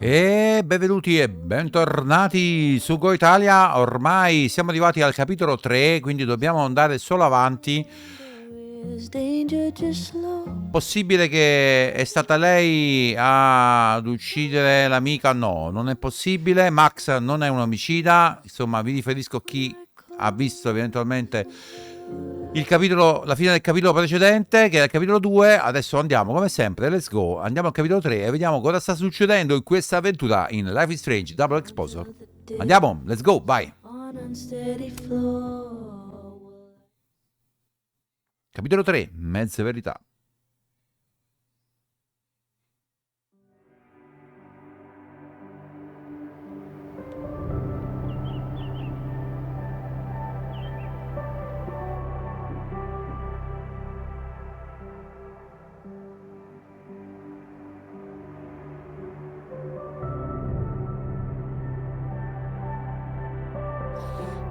E benvenuti e bentornati su Go Italia. Ormai siamo arrivati al capitolo 3, quindi dobbiamo andare solo avanti. Possibile che è stata lei ad uccidere l'amica? No, non è possibile. Max non è un omicida. Insomma, vi riferisco a chi ha visto eventualmente il capitolo, la fine del capitolo precedente, che è il capitolo 2. Adesso andiamo come sempre, let's go, andiamo al capitolo 3 e vediamo cosa sta succedendo in questa avventura in Life is Strange Double Exposure. Andiamo, let's go, vai. Capitolo 3, mezze verità.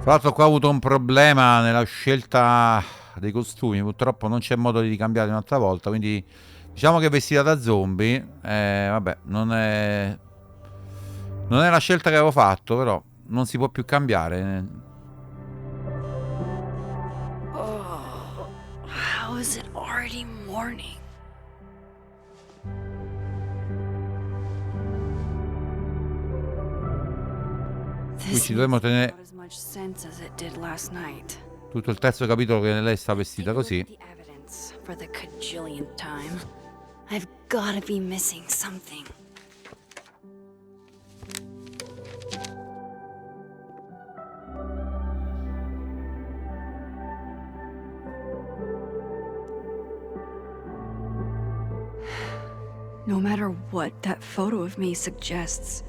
Tra l'altro qua ho avuto un problema nella scelta dei costumi, purtroppo non c'è modo di cambiare un'altra volta, quindi diciamo che vestita da zombie, vabbè, non è la scelta che avevo fatto, però non si può più cambiare. Oh, how is it already morning? Qui ci dovremmo tenere tutto il terzo capitolo che lei sta vestita così. I've gotta be missing something. No matter what that photo of me suggests,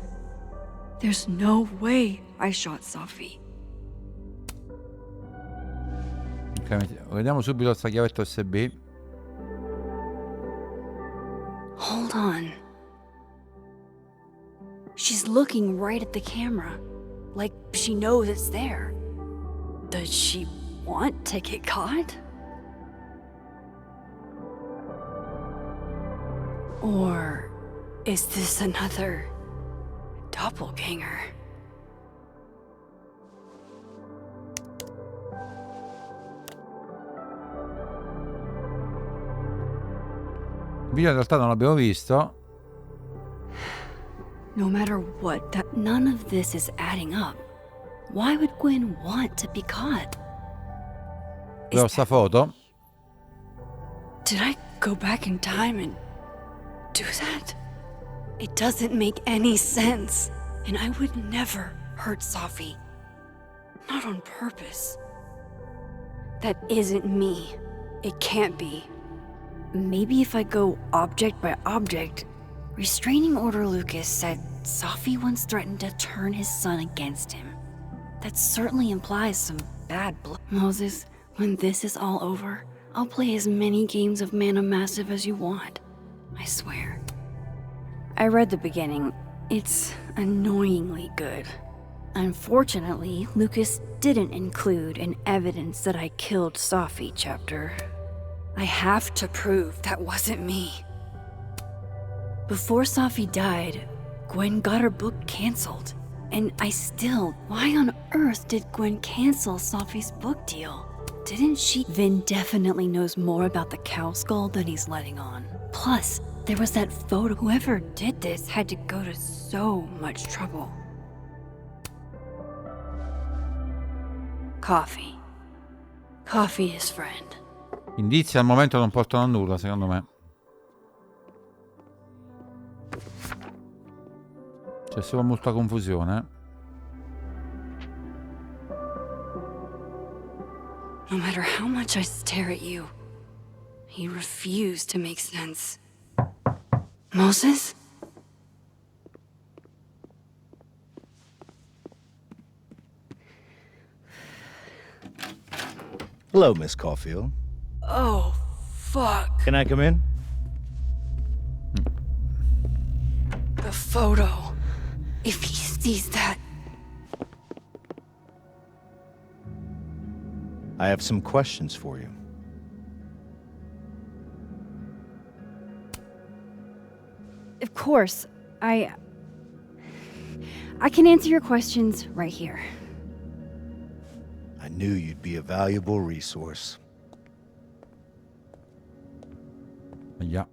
there's no way I shot Sophie. Ok, vediamo subito questa chiavetta USB. Hold on. She's looking right at the camera, like she knows it's there. Does she want to get caught? Or is this another doppelganger? Il video in realtà non l'abbiamo visto. No matter what, none of this is adding up. Why would Gwen want to be caught? Vedo sta foto. Did I go back in time and do that? It doesn't make any sense. And I would never hurt Sophie. Not on purpose. That isn't me. It can't be. Maybe if I go object by object. Restraining Order Lucas said Sophie once threatened to turn his son against him. That certainly implies some bad blood. Moses, when this is all over, I'll play as many games of Mana Massive as you want. I swear. I read the beginning. It's annoyingly good. Unfortunately, Lucas didn't include an evidence that I killed Sophie chapter. I have to prove that wasn't me. Before Sophie died, Gwen got her book canceled. And why on earth did Gwen cancel Sophie's book deal? Didn't she? Vin definitely knows more about the cow skull than he's letting on. Plus, there was that photo. Whoever did this had to go to so much trouble. Coffee. Coffee is friend. Indizi al momento non portano a nulla, secondo me. C'è solo molta confusione. No matter how much I stare at you, he refused to make sense. Moses? Hello, Miss Caulfield. Oh, fuck. Can I come in? The photo. If he sees that... I have some questions for you. Of course. I can answer your questions right here. I knew you'd be a valuable resource. Yeah.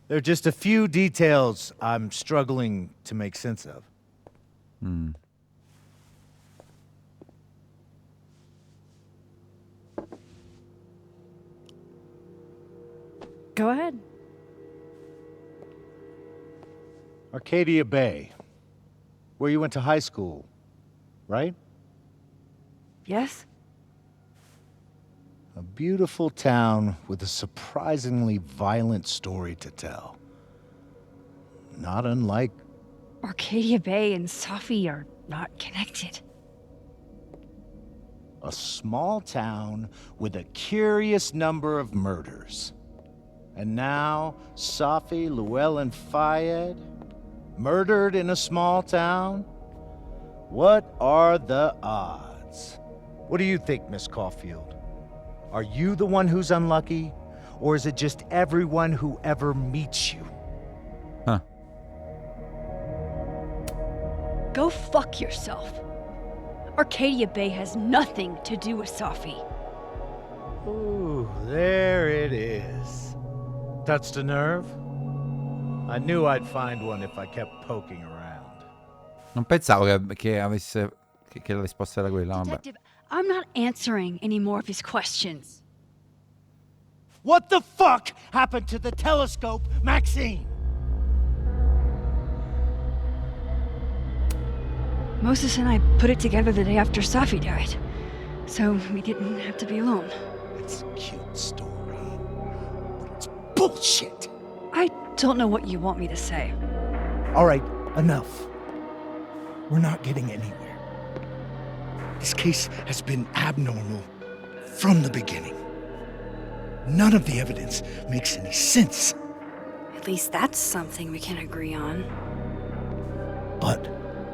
There are just a few details I'm struggling to make sense of. Go ahead. Arcadia Bay, where you went to high school, right? Yes? A beautiful town with a surprisingly violent story to tell. Not unlike... Arcadia Bay and Safi are not connected. a small town with a curious number of murders. And now, Safi, Llewellyn Fayed, murdered in a small town? What are the odds? What do you think, Miss Caulfield? Are you the one who's unlucky? Or is it just everyone who ever meets you? Huh. Go fuck yourself. Arcadia Bay has nothing to do with Safi. Ooh, there it is. Touched a nerve? I knew I'd find one if I kept poking around. Non pensavo che avesse che la risposta era quella, vabbè. Detective, I'm not answering any more of his questions. What the fuck happened to the telescope, Maxine? Moses and I put it together the day after Safi died, so we didn't have to be alone. It's a cute story, but it's bullshit. I don't know what you want me to say. All right, enough. We're not getting anywhere. This case has been abnormal from the beginning. None of the evidence makes any sense. At least that's something we can agree on. But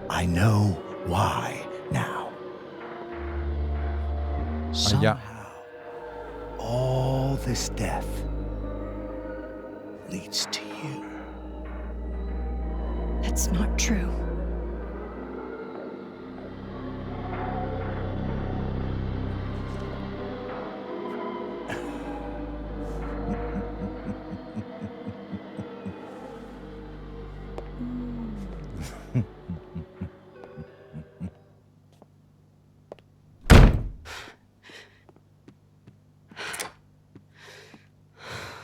I know why now. Somehow, all this death leads to you. That's not true.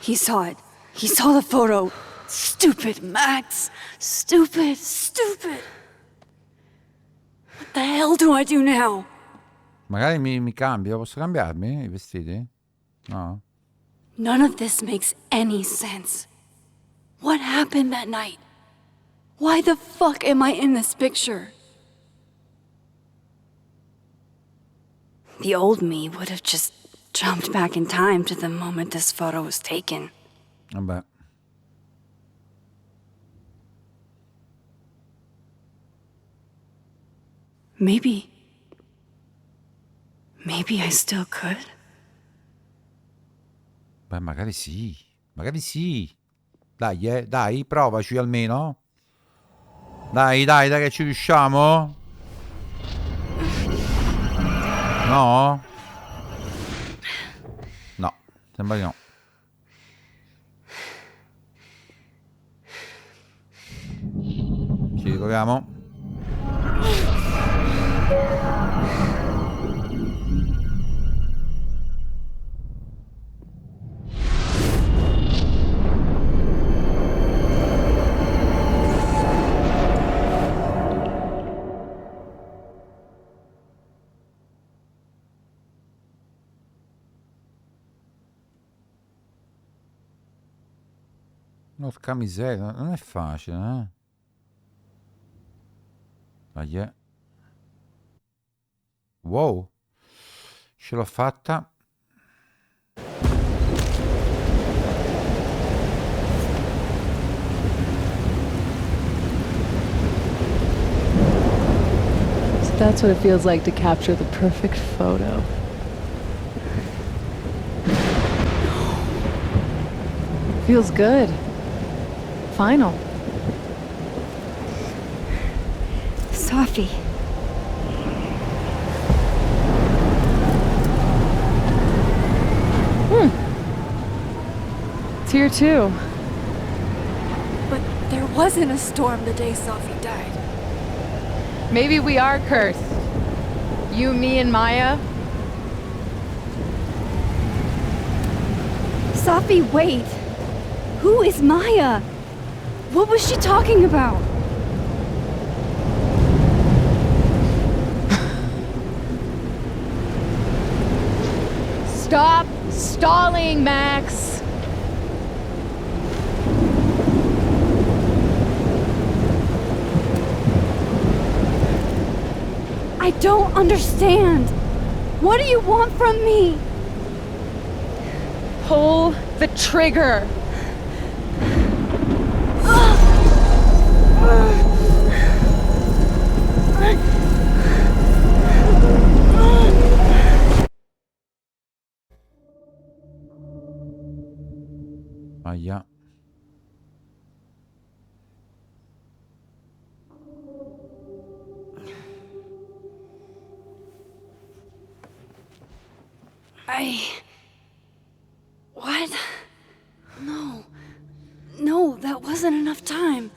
He saw it. He saw the photo. Stupid Max. Stupid, stupid. What the hell do I do now? Magari mi cambio, posso cambiarmi i vestiti? No. None of this makes any sense. What happened that night? Why the fuck am I in this picture? The old me would have just jumped back in time to the moment this photo was taken. Vabbè. Maybe I still could. Beh, magari sì. Magari sì. Dai, dai, provaci almeno. Dai che ci riusciamo. No? No, sembra di no. Ci riproviamo. Porca miseria, non è facile, eh? Dai, Wow, ce l'ho fatta. So that's what it feels like to capture the perfect photo. Feels good. Final. Sophie. It's here too. But there wasn't a storm the day Sophie died. Maybe we are cursed. You, me, and Maya. Sophie, wait! Who is Maya? What was she talking about? Stop stalling, Max! I don't understand. What do you want from me? Pull the trigger! Ahia. What? No. No, that wasn't enough time.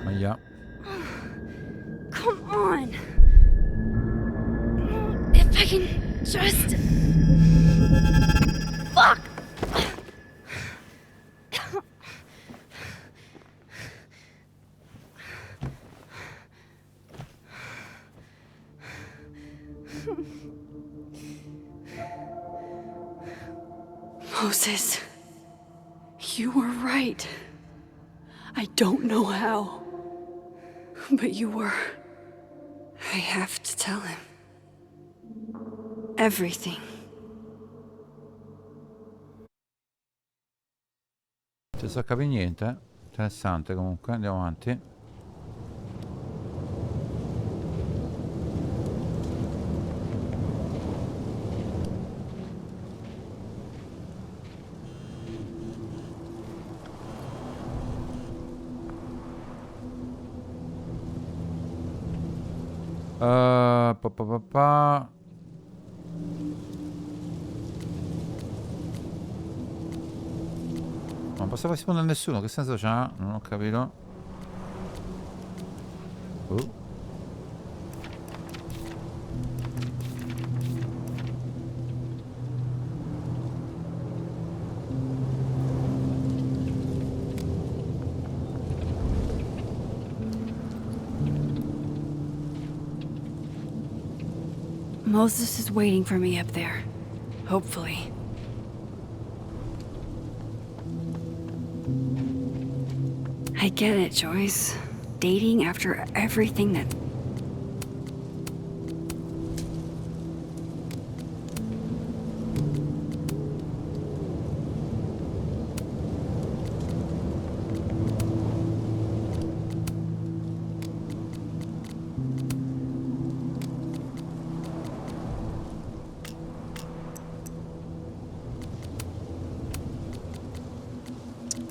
Ahia. Come on. If I can just... Fuck! Moses, you were right. I don't know how, but you were. I have to tell him. Everything. Non so capire niente. Interessante comunque, andiamo avanti. Pa, pa, pa, pa. Non posso far rispondere a nessuno, che senso c'ha? Non ho capito. Moses is waiting for me up there. Hopefully. I get it, Joyce. Dating after everything that...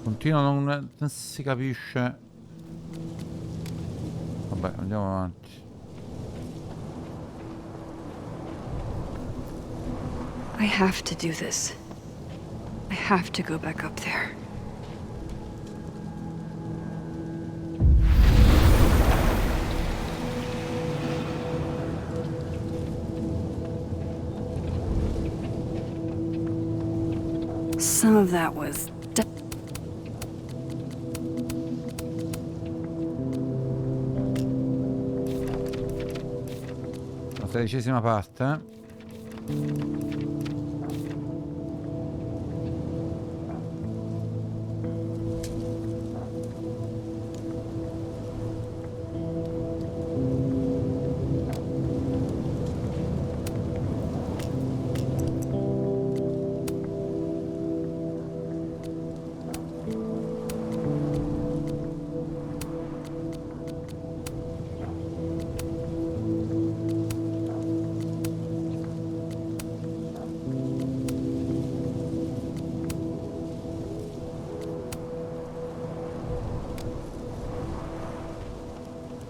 Continua, non si capisce. Vabbè, andiamo avanti. I have to do this. I have to go back up there. Some of that was... La 13ª parte.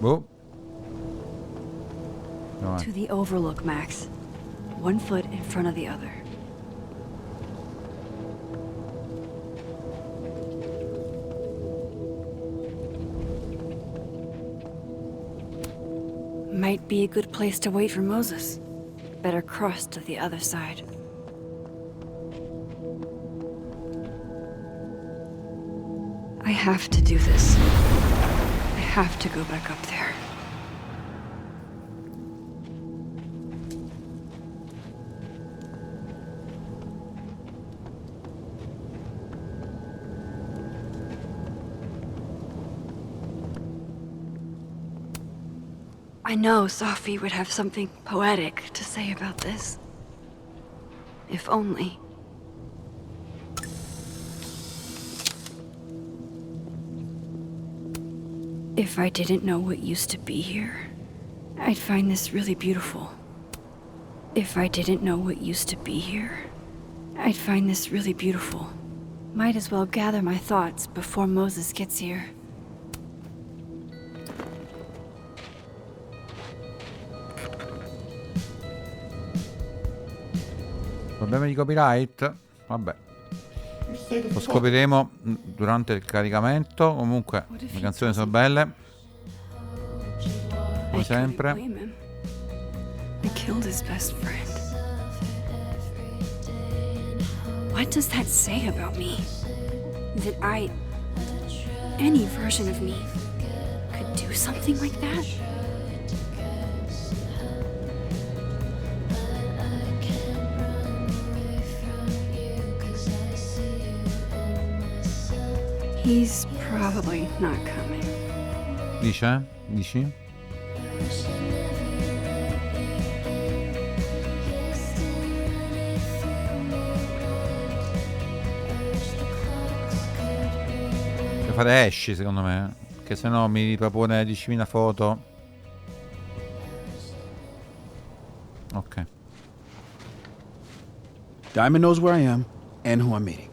Boh. No, To the overlook, Max. One foot in front of the other. Might be a good place to wait for Moses. Better cross to the other side. I have to do this. I have to go back up there. I know Sophie would have something poetic to say about this. If only. If I didn't know what used to be here, I'd find this really beautiful. If I didn't know what used to be here, I'd find this really beautiful. Might as well gather my thoughts before Moses gets here. Problemi di copyright? Vabbè. Lo scopriremo durante il caricamento. Comunque, le canzoni sono belle. Come sempre. I killed his best friend. What does that say about me? That any version of me, could do something like that? He's probably not coming. Dice? Dici? Devo fare esci secondo me, che se no mi ripropone 10.000 foto. Ok. Diamond knows where I am and who I'm meeting.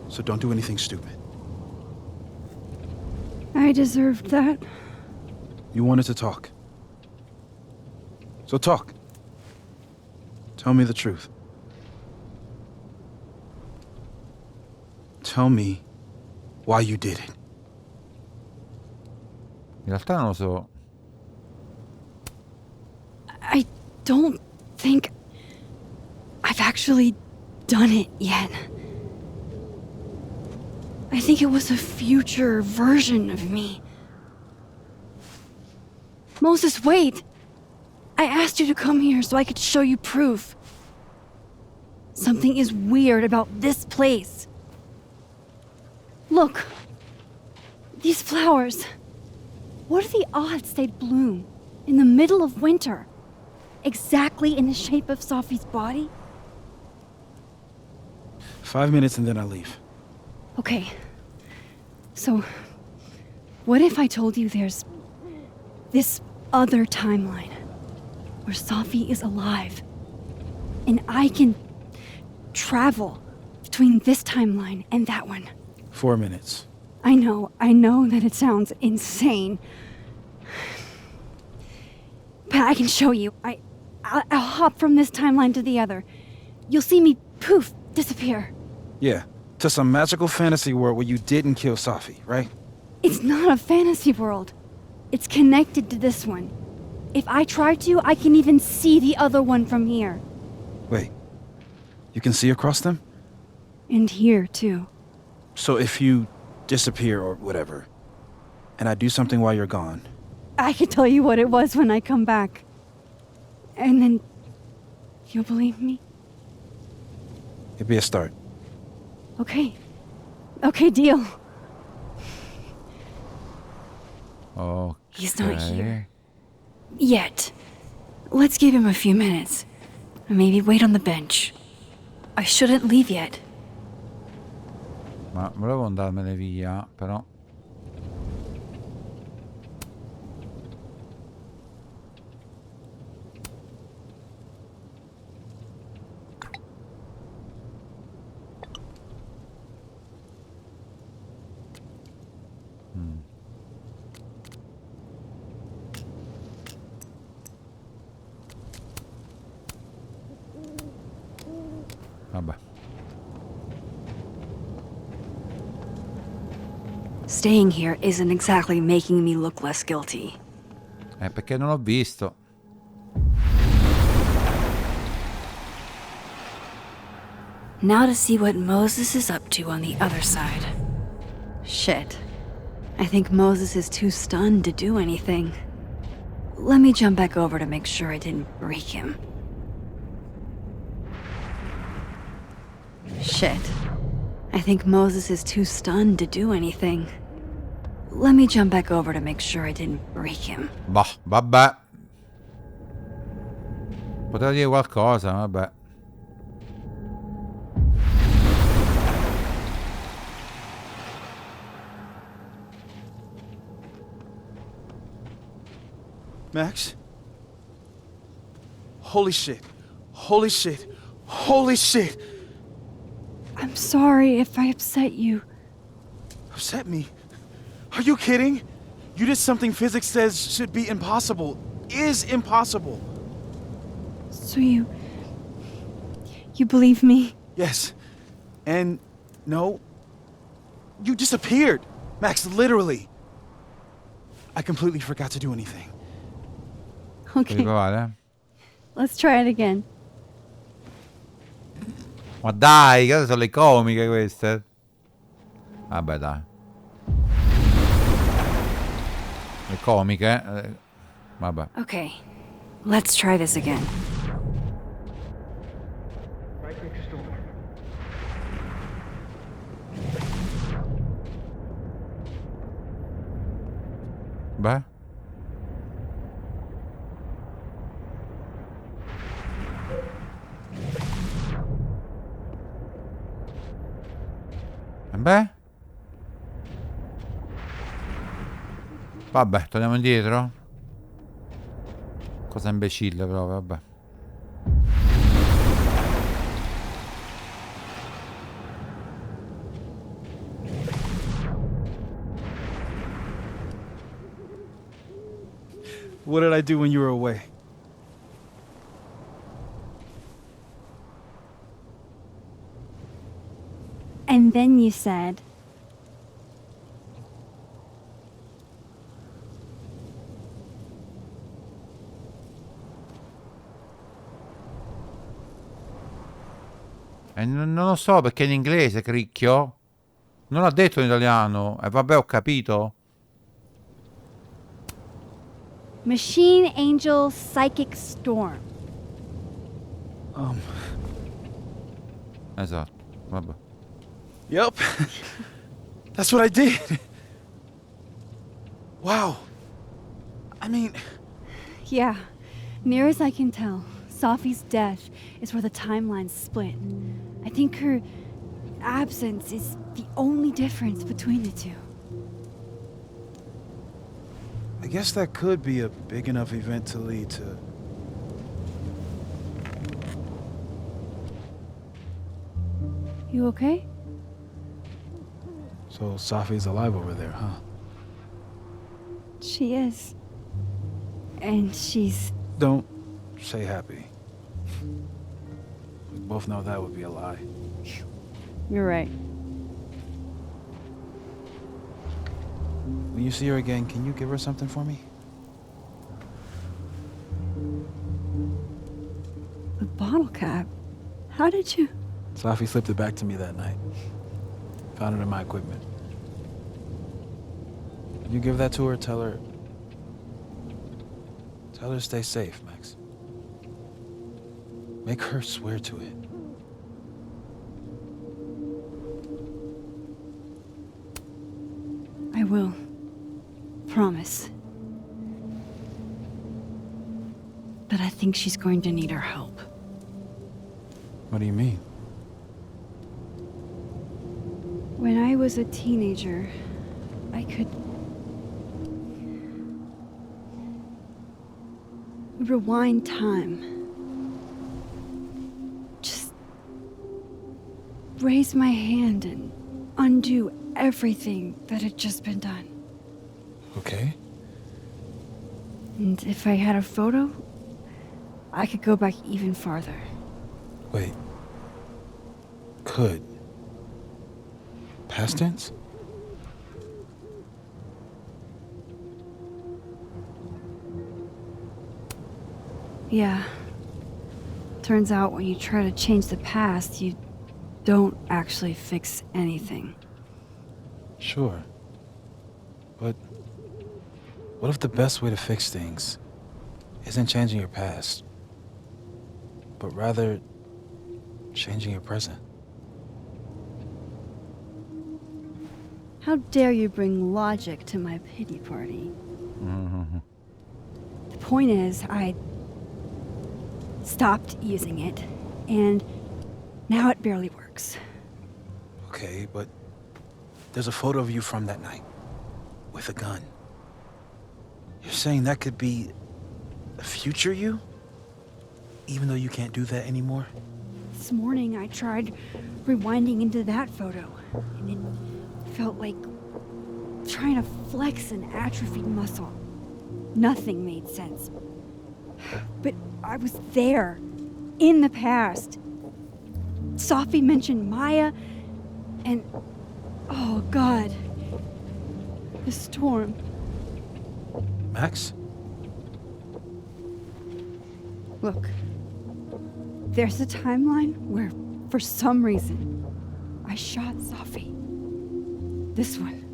So don't do anything stupid. I deserved that. You wanted to talk. So talk. Tell me the truth. Tell me why you did it. In realtà non lo so. I don't think I've actually done it yet. I think it was a future version of me. Moses, wait! I asked you to come here so I could show you proof. Something is weird about this place. Look. These flowers. What are the odds they'd bloom in the middle of winter? Exactly in the shape of Sophie's body? 5 minutes and then I leave. Okay. So, what if I told you there's this other timeline where Sophie is alive and I can travel between this timeline and that one? 4 minutes. I know that it sounds insane. But I can show you. I'll hop from this timeline to the other. You'll see me, poof, disappear. Yeah, to some magical fantasy world where you didn't kill Sophie, right? It's not a fantasy world. It's connected to this one. If I try to, I can even see the other one from here. Wait, you can see across them? And here, too. So if you disappear or whatever, and I do something while you're gone... I can tell you what it was when I come back. And then... you'll believe me? It'd be a start. Okay. Okay, deal. Ok. He's not here. Yet. Let's give him a few minutes. Maybe wait on the bench. I shouldn't leave yet. Ma volevo andarmene via, però. Vabbè. Staying here isn't exactly making me look less guilty. Perché non l'ho visto. Now to see what Moses is up to on the other side. Shit. I think Moses is too stunned to do anything. Let me jump back over to make sure I didn't break him. Shit. I think Moses is too stunned to do anything. Let me jump back over to make sure I didn't break him. Bah, vabbè. Potrei dire qualcosa, vabbè. Max? Holy shit. Holy shit. Holy shit. I'm sorry if I upset you. Upset me? Are you kidding? You did something physics says should be impossible. Is impossible. So you believe me? Yes. And no. You disappeared. Max, literally. I completely forgot to do anything. Devi Okay, provare? let's try it again. Ma dai, che sono le comiche queste. Vabbè, dai. Le comiche. Vabbè. Okay, let's try this again. Beh. Beh. Vabbè, torniamo indietro. Cosa imbecille proprio, vabbè. What did I do when you were away? And then you said, Non lo so perché in inglese, cricchio. Non l'ha detto in italiano. E vabbè, ho capito. Machine Angel Psychic Storm. Esatto, vabbè. Yep. That's what I did. Wow. I mean, Yeah, near as I can tell, Sophie's death is where the timelines split. I think her absence is the only difference between the two. I guess that could be a big enough event to lead to... You okay? So Sophie's alive over there, huh? She is. And she's... Don't say happy. We both know that would be a lie. You're right. When you see her again, can you give her something for me? The bottle cap? How did you... Sophie slipped it back to me that night. Found it in my equipment. Can you give that to her? Tell her to stay safe, Max. Make her swear to it. I will. Promise. But I think she's going to need our help. What do you mean? When I was a teenager, I could rewind time. Just raise my hand and undo everything that had just been done. Okay. And if I had a photo, I could go back even farther. Wait. Could. Past tense? Yeah. Turns out when you try to change the past, you don't actually fix anything. Sure. But what if the best way to fix things isn't changing your past, but rather changing your present? How dare you bring logic to my pity party? The point is, I stopped using it, and now it barely works. Okay, but there's a photo of you from that night with a gun. You're saying that could be a future you? Even though you can't do that anymore? This morning I tried rewinding into that photo, and it felt like trying to flex an atrophied muscle. Nothing made sense. But I was there, in the past. Sophie mentioned Maya, and oh God, the storm. Max? Look, there's a timeline where, for some reason, I shot Sophie. This one.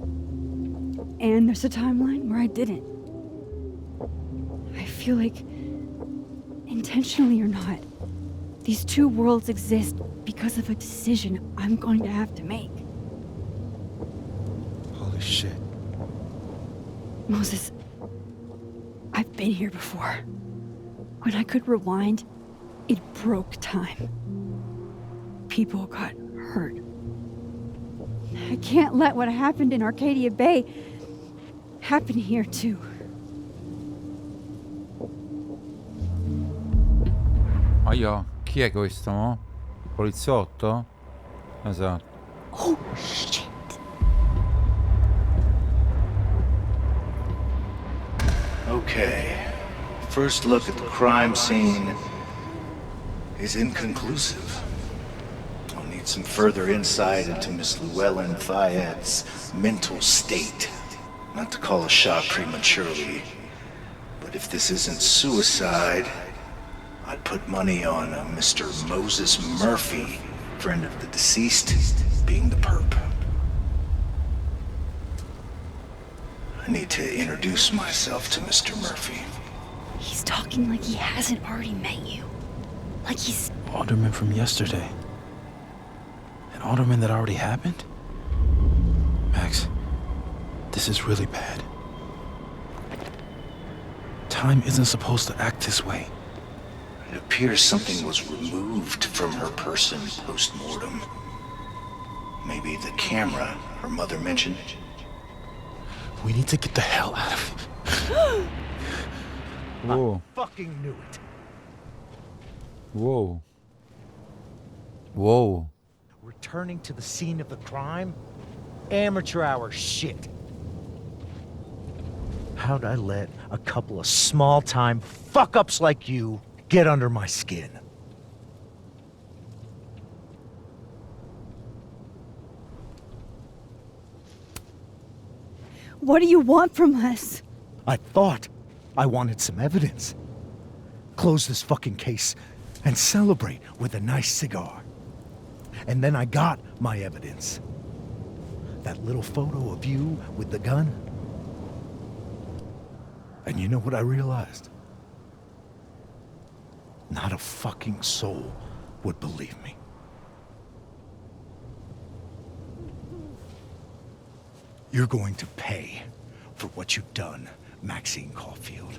And there's a timeline where I didn't. I feel like, intentionally or not, these two worlds exist because of a decision I'm going to have to make. Holy shit. Moses, I've been here before. When I could rewind, it broke time. People got hurt. I can't let what happened in Arcadia Bay happen here too. Aia, chi è questo, no? Il poliziotto? Esatto. Oh, shit. Okay. First look at the crime scene is inconclusive. I'll need some further insight into Miss Llewellyn Fayette's mental state. Not to call a shot prematurely, but if this isn't suicide, I'd put money on a Mr. Moses Murphy, friend of the deceased, being the perp. I need to introduce myself to Mr. Murphy. He's talking like he hasn't already met you. Like he's... Alderman from yesterday. An alderman that already happened? Max, this is really bad. Time isn't supposed to act this way. It appears something was removed from her person post-mortem. Maybe the camera her mother mentioned. We need to get the hell out of here. Wow. Fucking knew it. Wow. Wow. Returning to the scene of the crime? Amateur hour shit. How'd I let a couple of small-time fuck-ups like you get under my skin? What do you want from us? I thought I wanted some evidence. Close this fucking case and celebrate with a nice cigar. And then I got my evidence. That little photo of you with the gun. And you know what I realized? Not a fucking soul would believe me. You're going to pay for what you've done, Maxine Caulfield.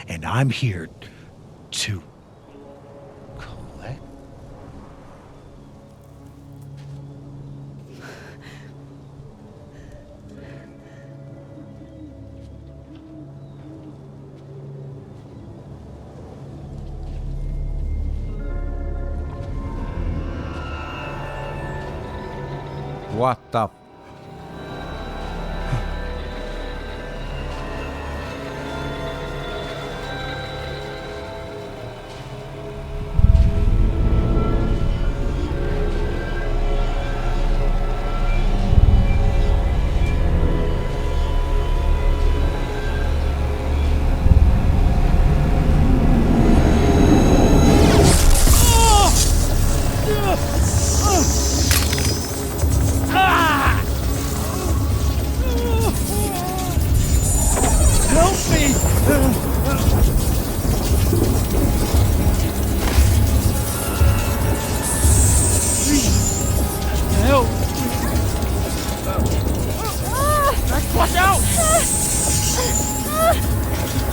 And I'm here to collect. What the...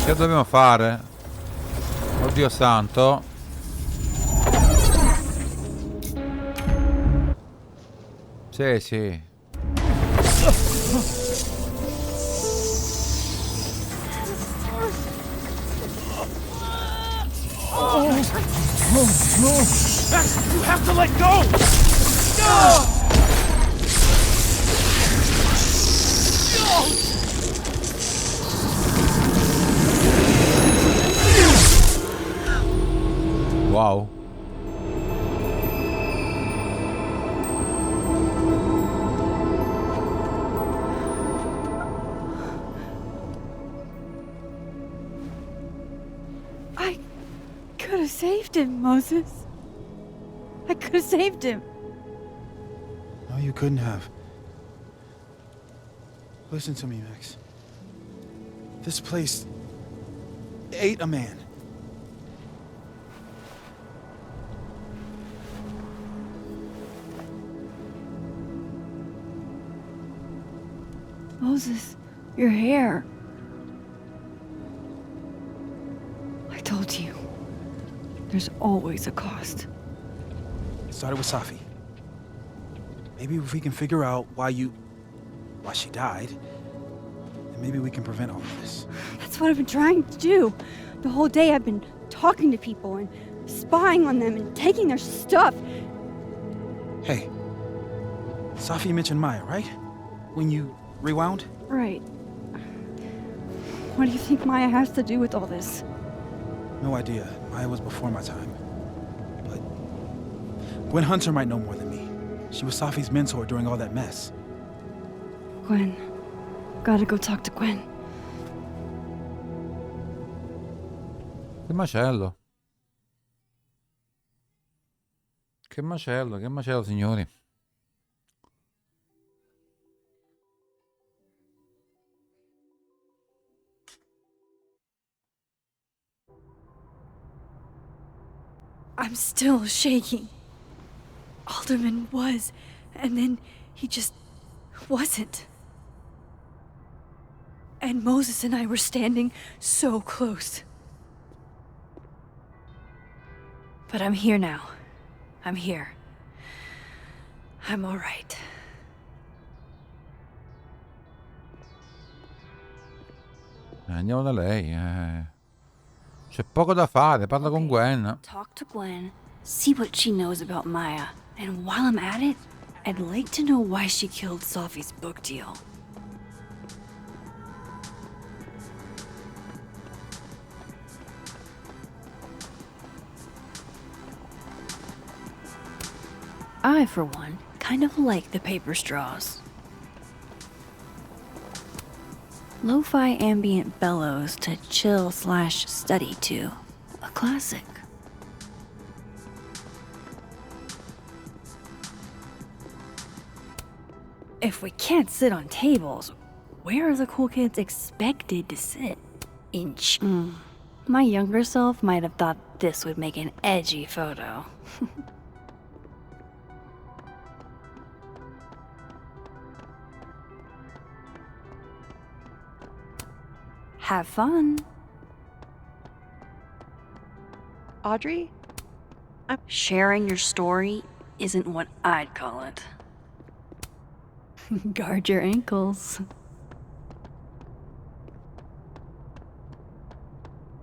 Che dobbiamo fare? Oddio santo. Sì, sì. Max, you have to let go! No! Wow. I could have saved him, Moses. I could have saved him. No, you couldn't have. Listen to me, Max. This place ate a man. Moses, your hair. I told you. There's always a cost. It started with Safi. Maybe if we can figure out why she died, then maybe we can prevent all of this. That's what I've been trying to do. The whole day I've been talking to people and spying on them and taking their stuff. Hey, Safi mentioned Maya, right? When you rewound? Right. What do you think Maya has to do with all this? No idea. Maya was before my time. But Gwen Hunter might know more than me. She was Safi's mentor during all that mess. Gwen. Gotta go talk to Gwen. Che macello. Che macello, signori. I'm still shaking. Alderman was, and then he just wasn't. And Moses and I were standing so close. But I'm here now. I'm here. I'm all right. Andiamo da lei. C'è poco da fare, parla con Gwen. Talk to Gwen, see what she knows about Maya, and while I'm at it, I'd like to know why she killed Safi's book deal. I, for one, kind of like the paper straws. Lo-fi ambient bellows to chill/study to. A classic. If we can't sit on tables, where are the cool kids expected to sit? Inch. My younger self might have thought this would make an edgy photo. Have fun. Audrey? Sharing your story isn't what I'd call it. Guard your ankles.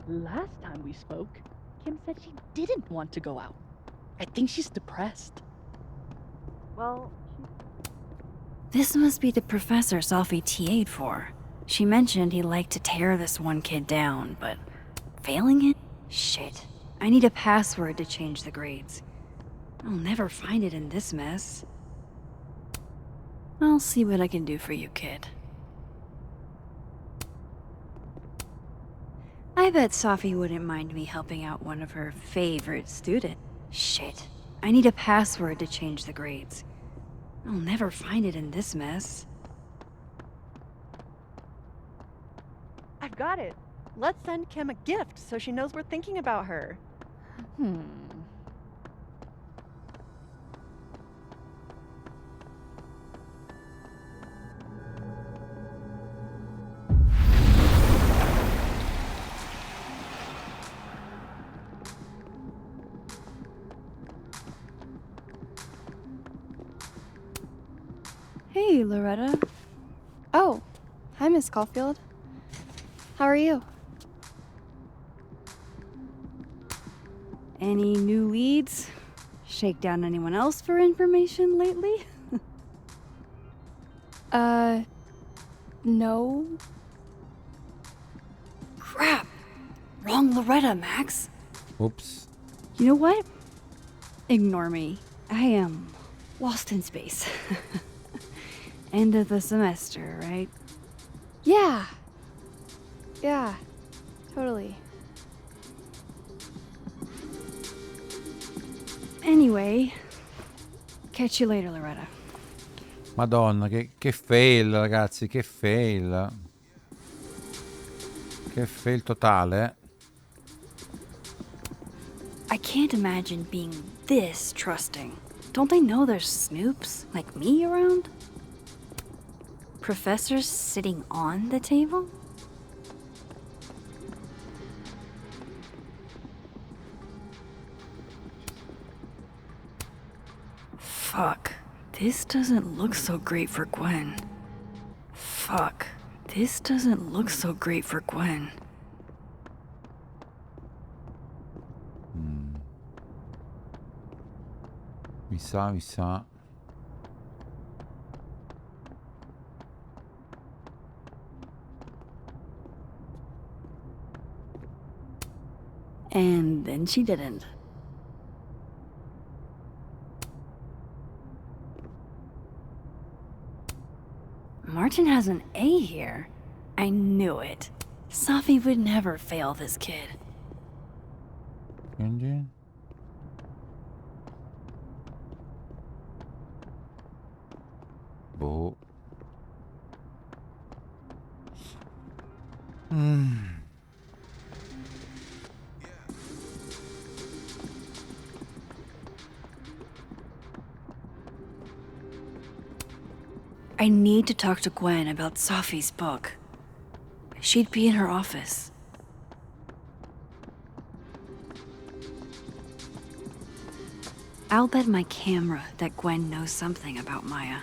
Last time we spoke, Kim said she didn't want to go out. I think she's depressed. Well, This must be the professor Safi TA'd for. She mentioned he liked to tear this one kid down, but failing it? Shit. I need a password to change the grades. I'll never find it in this mess. I'll see what I can do for you, kid. I bet Safi wouldn't mind me helping out one of her favorite students. Shit. I need a password to change the grades. I'll never find it in this mess. I've got it. Let's send Kim a gift so she knows we're thinking about her. Hey, Loretta. Oh, hi, Miss Caulfield. How are you? Any new leads? Shake down anyone else for information lately? No. Crap! Wrong Loretta, Max. Oops. You know what? Ignore me. I am lost in space. End of the semester, right? Yeah. Yeah, totally. Anyway, catch you later, Loretta. Madonna, che fail, ragazzi, che fail. Che fail totale. I can't imagine being this trusting. Don't they know there's snoops like me around? Professors sitting on the table? Fuck. This doesn't look so great for Gwen. Fuck. This doesn't look so great for Gwen. Mi sa, mi sa. And then she didn't. Martin has an A here. I knew it. Safi would never fail this kid. Quindi? Boh. I need to talk to Gwen about Safi's book. She'd be in her office. I'll bet my camera that Gwen knows something about Maya.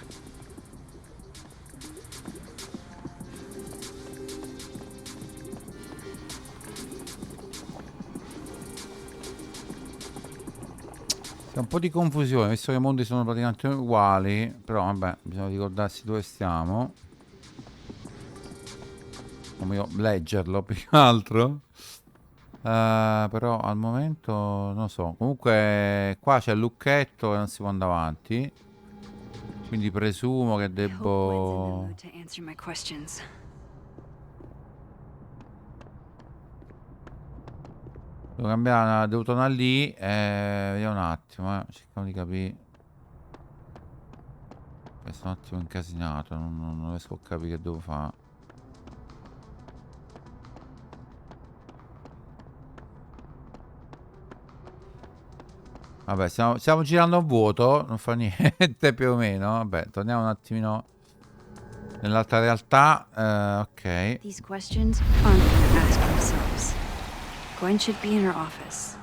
C'è un po' di confusione, visto che i mondi sono praticamente uguali, però vabbè, bisogna ricordarsi dove stiamo. Come io leggerlo più che altro. Però al momento non so. Comunque qua c'è il lucchetto e non si può andare avanti. Quindi presumo che I hope Gwen's in the debbo... mood to answer my questions. Devo cambiare, devo tornare lì. Vediamo un attimo, cerchiamo di capire. Sono un attimo incasinato, non riesco a capire che devo fare. Vabbè, stiamo girando a vuoto, non fa niente più o meno. Vabbè, torniamo un attimino nell'altra realtà. Ok. These questions aren't gonna ask themselves. Gwen should be in her office.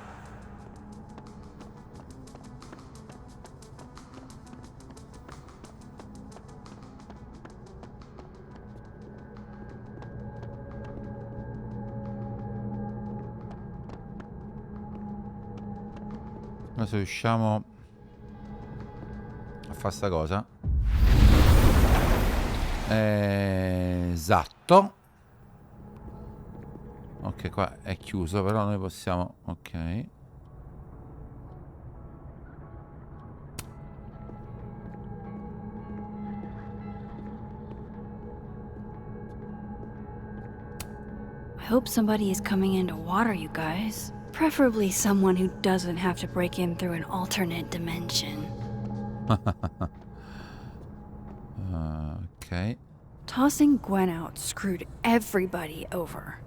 Adesso riusciamo a fare sta cosa. Esatto. Ok, qua è chiuso, però noi possiamo... Ok. I hope somebody is coming in to water you guys. Preferably someone who doesn't have to break in through an alternate dimension. Ok. Tossing Gwen out screwed everybody over.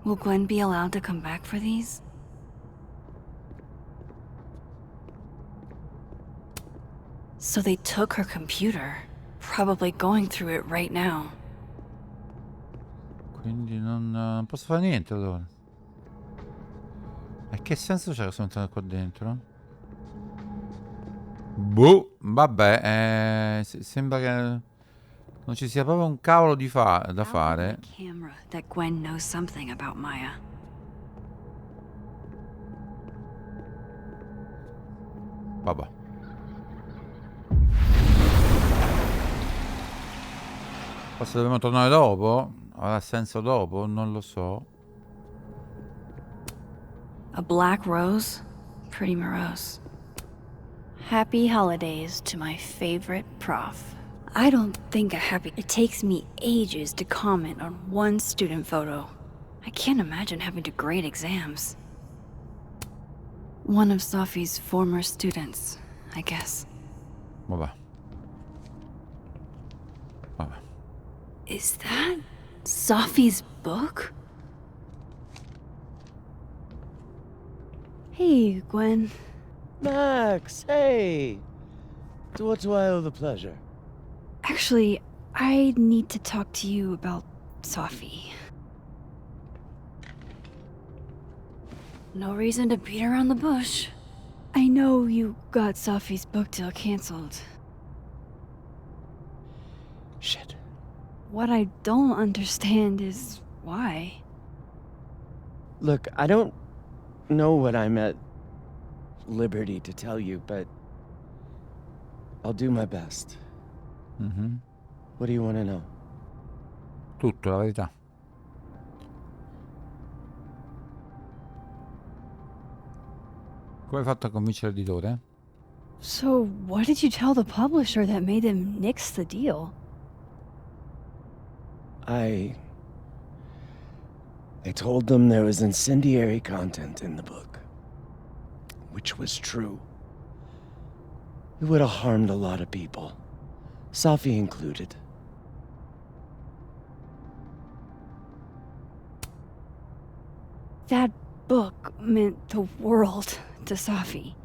Will Gwen be allowed to come back for these? So they took her computer, probably going through it right now. Quindi non posso fare niente allora. E che senso c'è che sono entrato qua dentro? Boh, vabbè, sembra che non ci sia proprio un cavolo da How about fare. the camera that Gwen knows something about Maya? Vabbè. Forse dobbiamo tornare dopo? Avrà senso dopo? Non lo so. A black rose? Pretty morose. Happy holidays to my favorite prof. I don't think a happy... It takes me ages to comment on one student photo. I can't imagine having to grade exams. One of Sophie's former students, I guess. Vabbè. Vabbè. Is that Sophie's book? Hey, Gwen. Max, hey! To what do I owe the pleasure? Actually, I need to talk to you about Sophie. No reason to beat around the bush. I know you got Sophie's book deal canceled. Shit. What I don't understand is why. Look, I don't know what I'm at liberty to tell you, but I'll do my best. Mhm. What do you want to know? Tutto, la verità. Come hai fatto a convincere l'editore? So, what did you tell the publisher that made them nix the deal? I told them there was incendiary content in the book, which was true. It would have harmed a lot of people, Sophie included. That book meant the world to Sophie.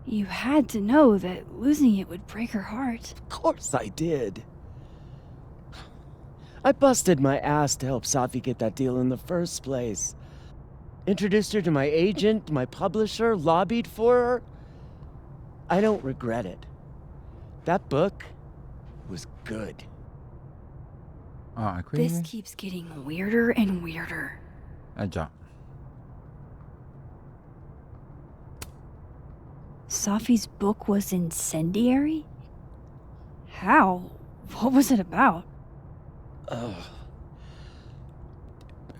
You had to know that losing it would break her heart. Of course I did. I busted my ass to help Sophie get that deal in the first place. Introduced her to my agent, my publisher, lobbied for her. I don't regret it. That book was good. Ah, e This quindi? keeps getting weirder and weirder. Eh già. Sophie's book was incendiary? How? What was it about? Ugh.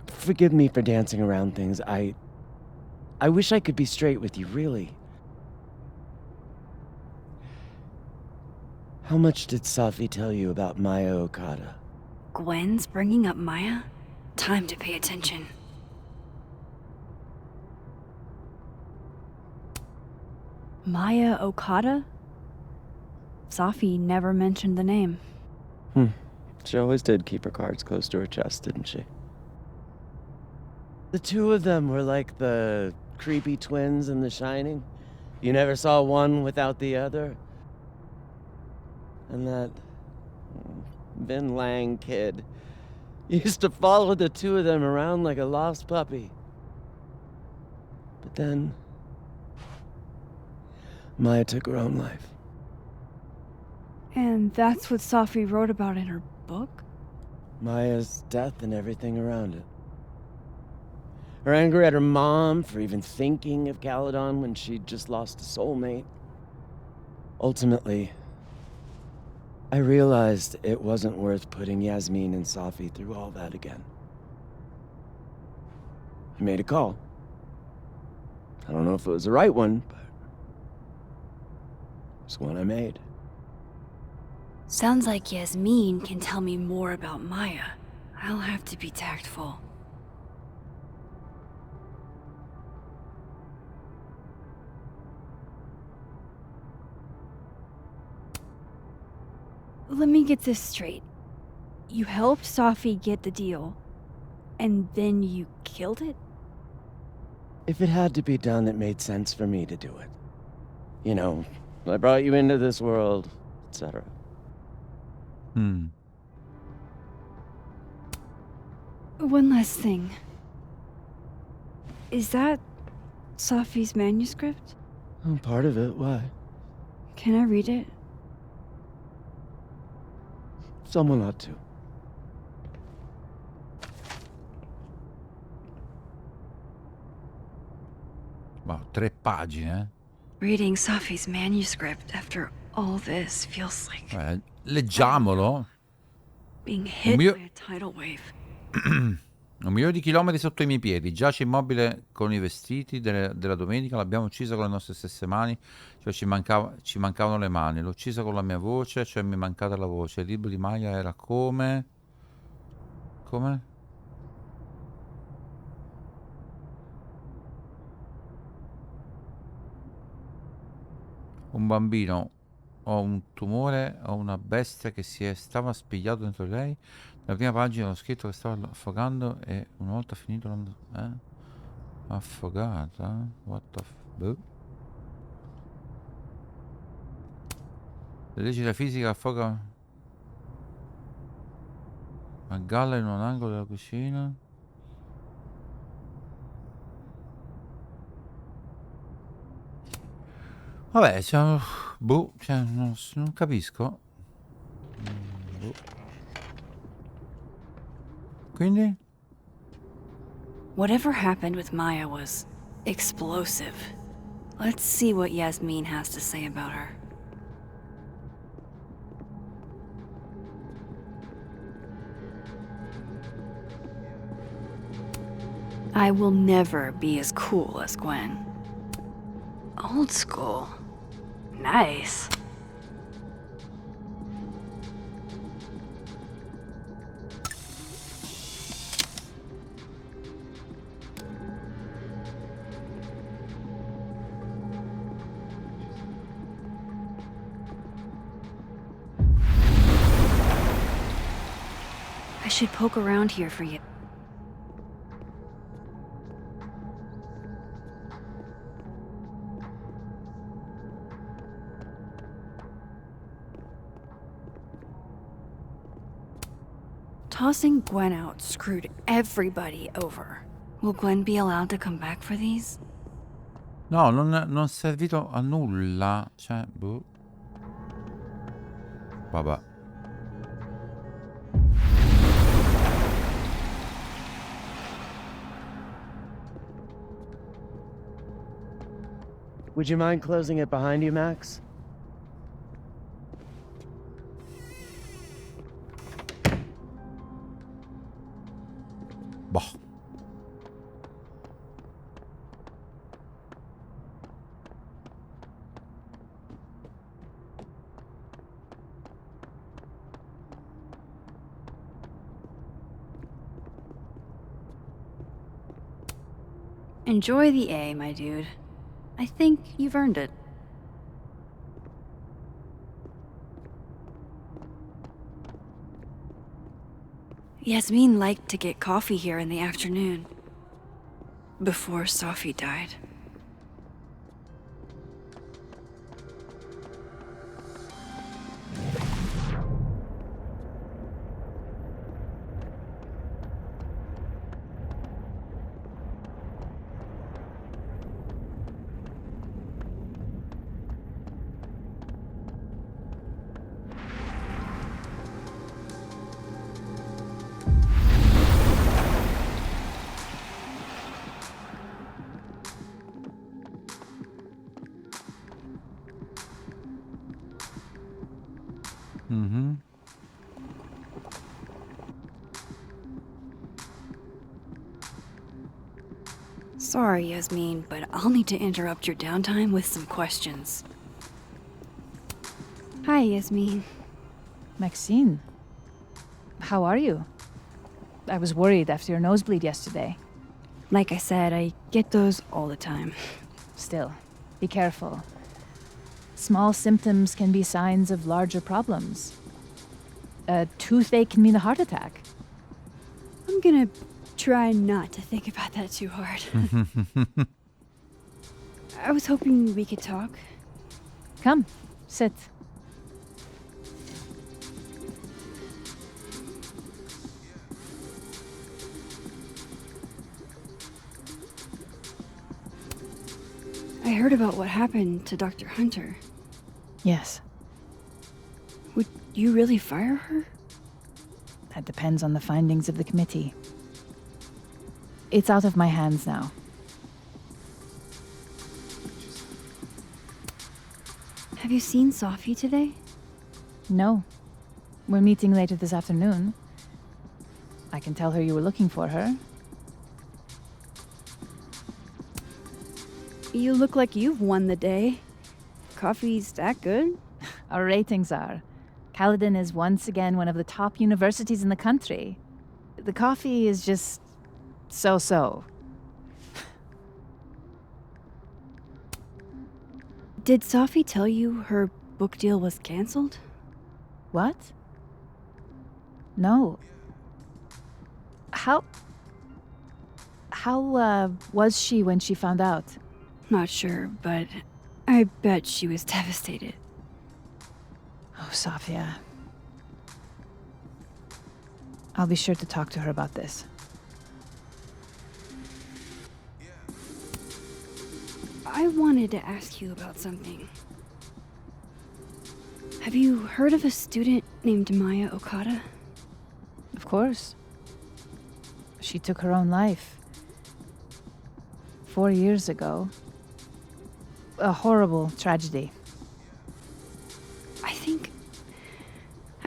Forgive me for dancing around things. I wish I could be straight with you, really. How much did Sophie tell you about Maya Okada? Gwen's bringing up Maya? Time to pay attention. Maya Okada? Sophie never mentioned the name. She always did keep her cards close to her chest, didn't she? The two of them were like the creepy twins in The Shining. You never saw one without the other. And that Vin Lang kid used to follow the two of them around like a lost puppy. But then Maya took her own life. And that's what Sophie wrote about in her book? Maya's death and everything around it. Her anger at her mom for even thinking of Caledon when she'd just lost a soulmate. Ultimately, I realized it wasn't worth putting Yasmin and Sophie through all that again. I made a call. I don't know if it was the right one, but it's one I made. Sounds like Yasmin can tell me more about Maya. I'll have to be tactful. Let me get this straight. You helped Sophie get the deal, and then you killed it? If it had to be done, it made sense for me to do it. You know, I brought you into this world, etc. One last thing. Is that Sophie's manuscript? Oh, part of it, why? Can I read it? Someone ought to. Wow, 3 pagine. Reading Safi's manuscript after all this feels like Leggiamolo. being hit mio- by a tidal wave. 1.000.000 sotto i miei piedi, giace immobile con i vestiti della domenica, l'abbiamo uccisa con le nostre stesse mani, cioè ci mancavano le mani, l'ho uccisa con la mia voce, cioè mi è mancata la voce, il libro di Maya era come... Un bambino o un tumore o una bestia che stava spigliato dentro di lei. Nella prima pagina ho scritto che stava affogando e una volta finito affogata? What the boh. Le leggi della fisica affoga a galla in un angolo della cucina. Vabbè, cioè, non capisco. Boh. Quindi? Whatever happened with Maya was explosive. Let's see what Yasmin has to say about her. I will never be as cool as Gwen. Old school. Nice. I should poke around here for you. Tossing Gwen out screwed everybody over. Will Gwen be allowed to come back for these? No, non è servito a nulla. Cioè, boh. Vabbè. Would you mind closing it behind you, Max? Boh. Enjoy the A, my dude. I think you've earned it. Yasmin liked to get coffee here in the afternoon. Before Safi died. Mhm. Sorry, Yasmin, but I'll need to interrupt your downtime with some questions. Hi, Yasmin. Maxine, how are you? I was worried after your nosebleed yesterday. Like I said, I get those all the time. Still, be careful. Small symptoms can be signs of larger problems. A toothache can mean a heart attack. I'm gonna try not to think about that too hard. I was hoping we could talk. Come, sit. I heard about what happened to Dr. Hunter. Yes, Would you really fire her? that depends on the findings of the committee. It's out of my hands now. Have you seen Sophie today? No. We're meeting later this afternoon. I can tell her you were looking for her. You look like you've won the day. Coffee's that good? Our ratings are. Caledon is once again one of the top universities in the country. The coffee is just so-so. Did Sophie tell you her book deal was canceled? What? No. How was she when she found out? Not sure, but I bet she was devastated. Oh, Sophia. I'll be sure to talk to her about this. I wanted to ask you about something. Have you heard of a student named Maya Okada? Of course. She took her own life. 4 years ago. A horrible tragedy.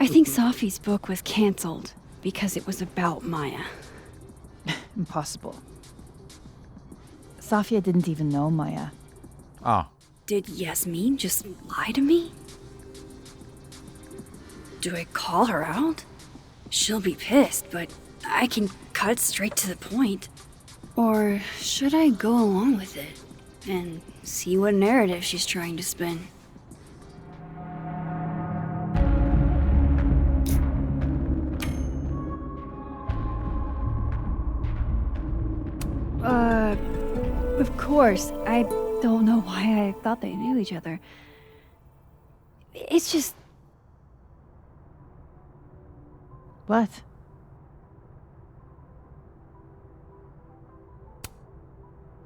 I think Sophie's book was canceled because it was about Maya. Impossible. Sophia didn't even know Maya. Ah, Did Yasmin just lie to me? Do I call her out? She'll be pissed, but I can cut straight to the point. Or should I go along with it and see what narrative she's trying to spin? Of course. I don't know why I thought they knew each other. It's just... What?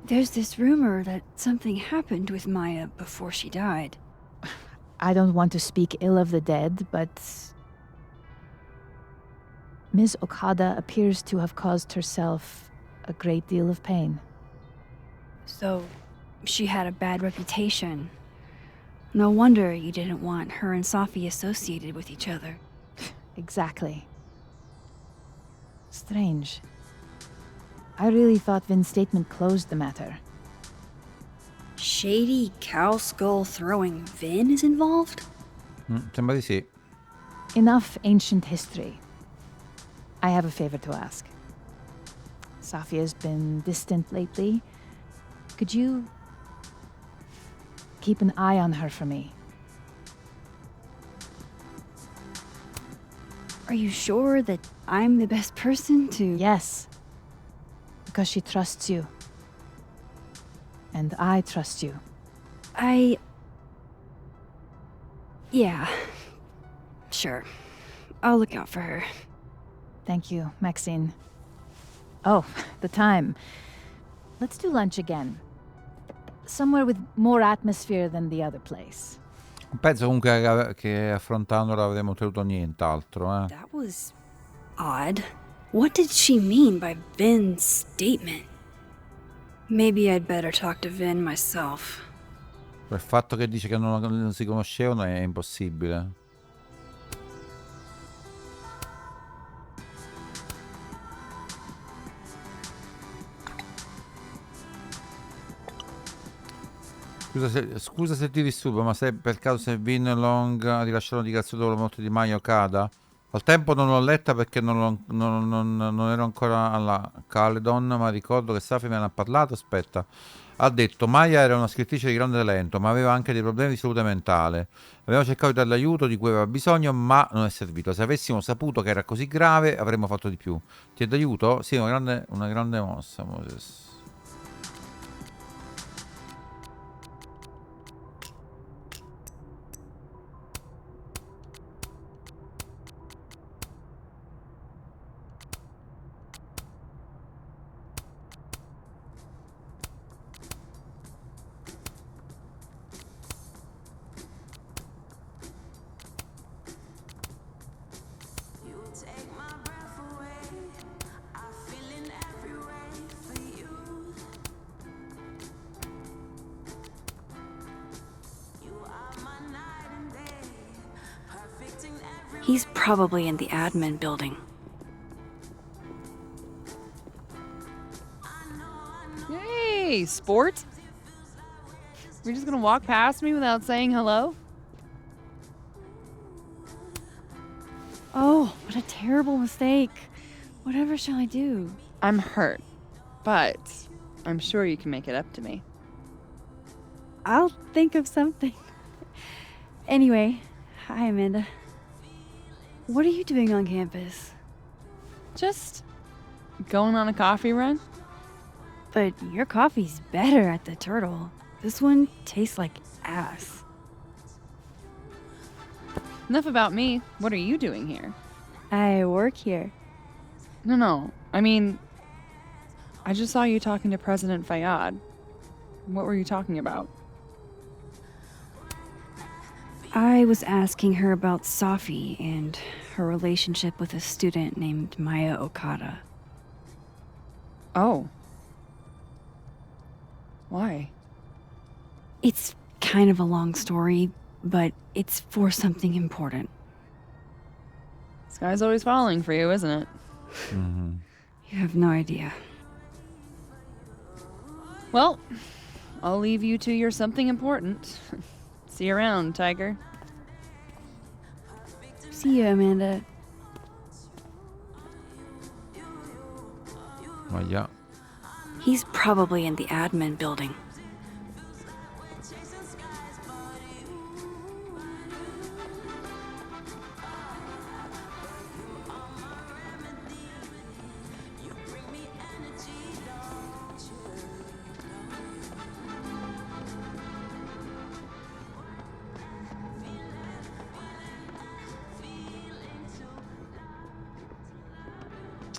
There's this rumor that something happened with Maya before she died. I don't want to speak ill of the dead, but Ms. Okada appears to have caused herself a great deal of pain. So, she had a bad reputation. No wonder you didn't want her and Sophie associated with each other. Exactly. Strange. I really thought Vin's statement closed the matter. Shady cow skull throwing Vin is involved? sembra di sì. Enough ancient history. I have a favor to ask. Sophia's been distant lately. Could you keep an eye on her for me? Are you sure that I'm the best person to... Yes. Because she trusts you. And I trust you. Yeah. Sure. I'll look out for her. Thank you, Maxine. Oh, the time. Let's do lunch again. Somewhere with more atmosphere than the other place. Penso comunque che affrontandola avremmo ottenuto nient'altro, eh. That was odd. What did she mean by Vin's statement? Maybe I'd better talk to Vin myself. Il fatto che dice che non si conoscevano è impossibile. Scusa se ti disturbo, ma se per caso se Vin Long ha rilasciato una dichiarazione dopo la morte di Maya Okada? Al tempo non l'ho letta perché non ero ancora alla Caledon, ma ricordo che Safi me ne ha parlato. Aspetta, ha detto Maya era una scrittrice di grande talento, ma aveva anche dei problemi di salute mentale. Abbiamo cercato di darle l'aiuto di cui aveva bisogno, ma non è servito. Se avessimo saputo che era così grave, avremmo fatto di più. Ti è d'aiuto? Sì, una grande mossa, Moses. He's probably in the admin building. Hey, sport? You're just gonna walk past me without saying hello? Oh, what a terrible mistake. Whatever shall I do? I'm hurt, but I'm sure you can make it up to me. I'll think of something. Anyway, hi, Amanda. What are you doing on campus? Just going on a coffee run? But your coffee's better at the Turtle. This one tastes like ass. Enough about me. What are you doing here? I work here. No. I mean, I just saw you talking to President Fayyad. What were you talking about? I was asking her about Safi and her relationship with a student named Maya Okada. Oh. Why? It's kind of a long story, but it's for something important. Sky's always falling for you, isn't it? Mhm. You have no idea. Well, I'll leave you to your something important. See you around, Tiger. See you, Amanda. Ma yeah. He's probably in the admin building.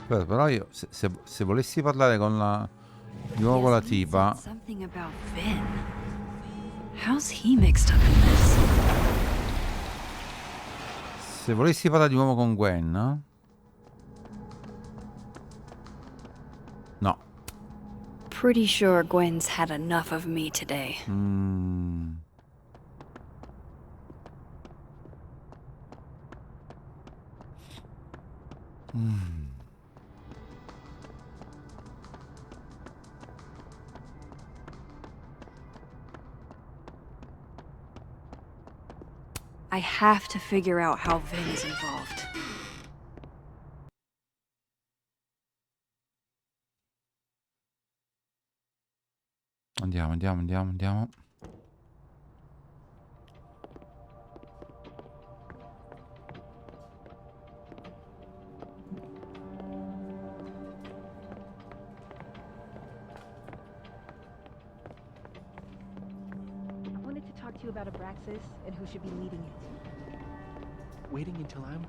Aspetta, però io se volessi parlare con la di nuovo con la tipa, Something about Vin. How's he mixed up in this? se volessi parlare di nuovo con Gwen, no. Pretty sure Gwen's had enough of me today. I have to figure out how Vin is involved. Andiamo. I wanted to talk to you about Abraxas and who should be leading it. Waiting until I'm...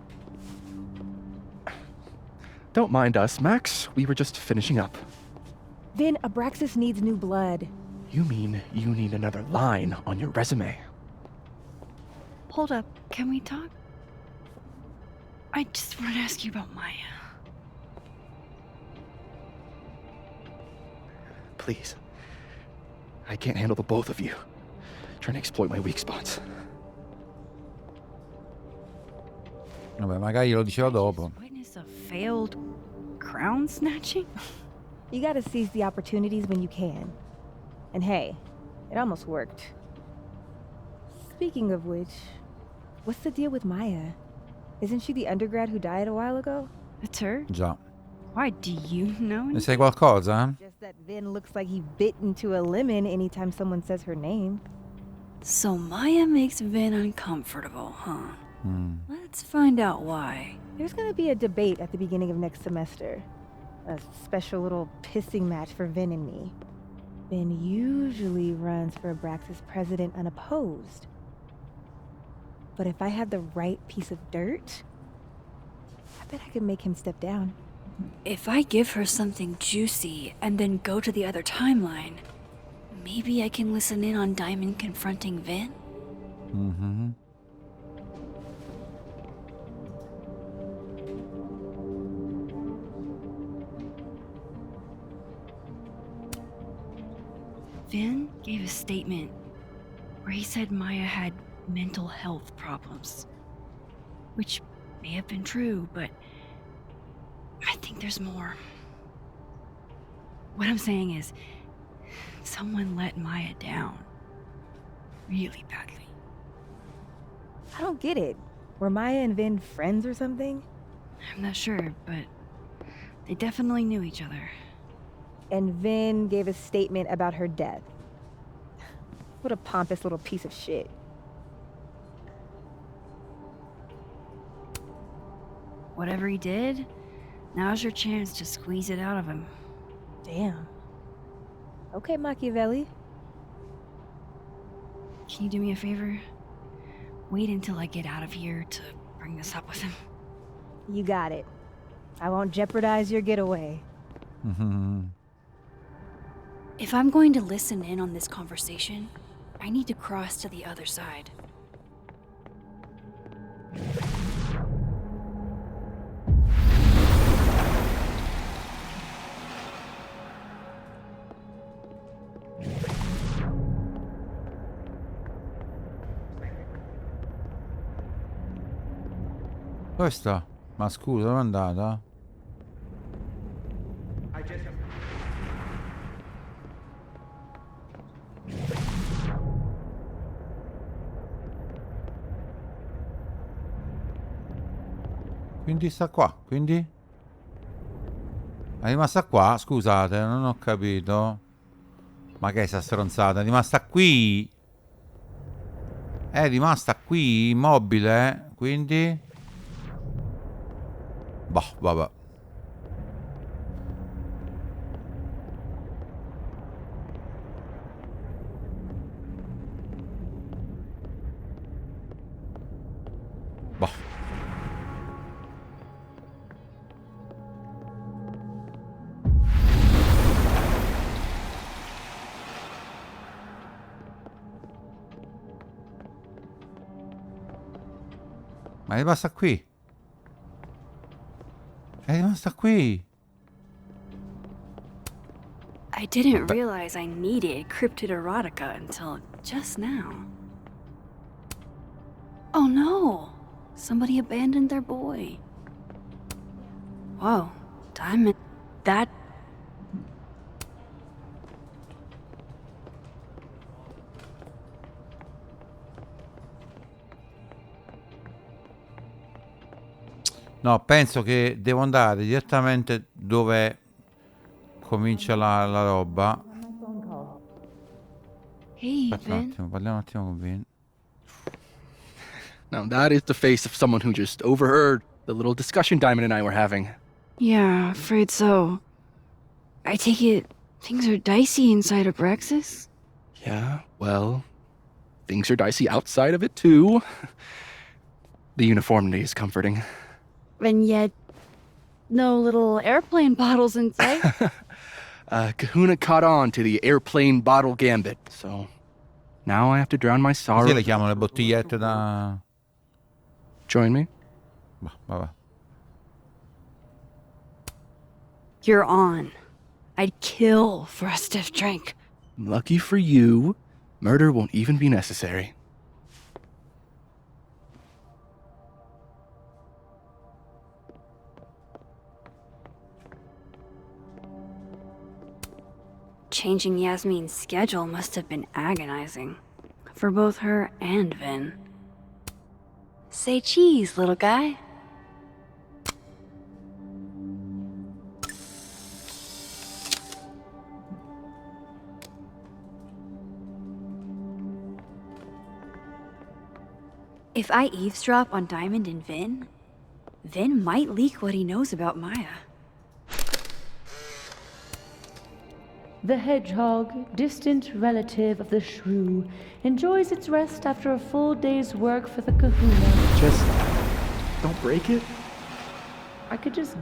Don't mind us, Max. We were just finishing up. Vin, Abraxas needs new blood. You mean you need another line on your resume? Hold up, can we talk? I just want to ask you about Maya. Please. I can't handle the both of you. Trying to exploit my weak spots. Vabbè, magari lo diceva dopo. Witness a failed crown snatching? You gotta seize the opportunities when you can. And hey, it almost worked. Speaking of which, what's the deal with Maya? Isn't she the undergrad who died a while ago? It's her? Già. Why, do you know? Ne sai qualcosa? Just that Vin looks like he bit into a lemon anytime someone says her name. So Maya makes Vin uncomfortable, huh? Let's find out why. There's gonna be a debate at the beginning of next semester. A special little pissing match for Vin and me. Vin usually runs for Abraxas president unopposed. But if I had the right piece of dirt, I bet I could make him step down. If I give her something juicy and then go to the other timeline, maybe I can listen in on Diamond confronting Vin? Mhm. Vin gave a statement where he said Maya had mental health problems, which may have been true, but I think there's more. What I'm saying is, someone let Maya down. Really badly. I don't get it. Were Maya and Vin friends or something? I'm not sure, but they definitely knew each other. And Vin gave a statement about her death. What a pompous little piece of shit. Whatever he did, now's your chance to squeeze it out of him. Damn. Okay, Machiavelli. Can you do me a favor? Wait until I get out of here to bring this up with him. You got it. I won't jeopardize your getaway. If I'm going to listen in on this conversation, I need to cross to the other side. Dove sta? Ma scusa, dove è andata? Quindi sta qua, quindi? È rimasta qua? Scusate, non ho capito. Ma che è sta stronzata? È rimasta qui? È rimasta qui, immobile? Quindi? Boh, vabbè. Boh. Ma è rimasta qui? È rimasta qui. I didn't realize I needed cryptid erotica until just now. Oh no! Somebody abandoned their boy. Whoa, Diamond. That... No, penso che devo andare direttamente dove comincia la roba. Hey, Aspetta un Vin. attimo, parliamo un attimo con Vin. Now that is the face of someone who just overheard the little discussion Diamond and I were having. Yeah, afraid so. I take it things are dicey inside of Brexis? Yeah, well, things are dicey outside of it too. The uniformity is comforting. And yet, no little airplane bottles in sight. Kahuna caught on to the airplane bottle gambit, so now I have to drown my sorrow. Così le chiamano le bottigliette da... Join me? Boh, vabbè. You're on. I'd kill for a stiff drink. Lucky for you, murder won't even be necessary. Changing Yasmin's schedule must have been agonizing. For both her and Vin. Say cheese, little guy. If I eavesdrop on Diamond and Vin, Vin might leak what he knows about Maya. The hedgehog, distant relative of the shrew, enjoys its rest after a full day's work for the kahuna. Just don't break it. I could just...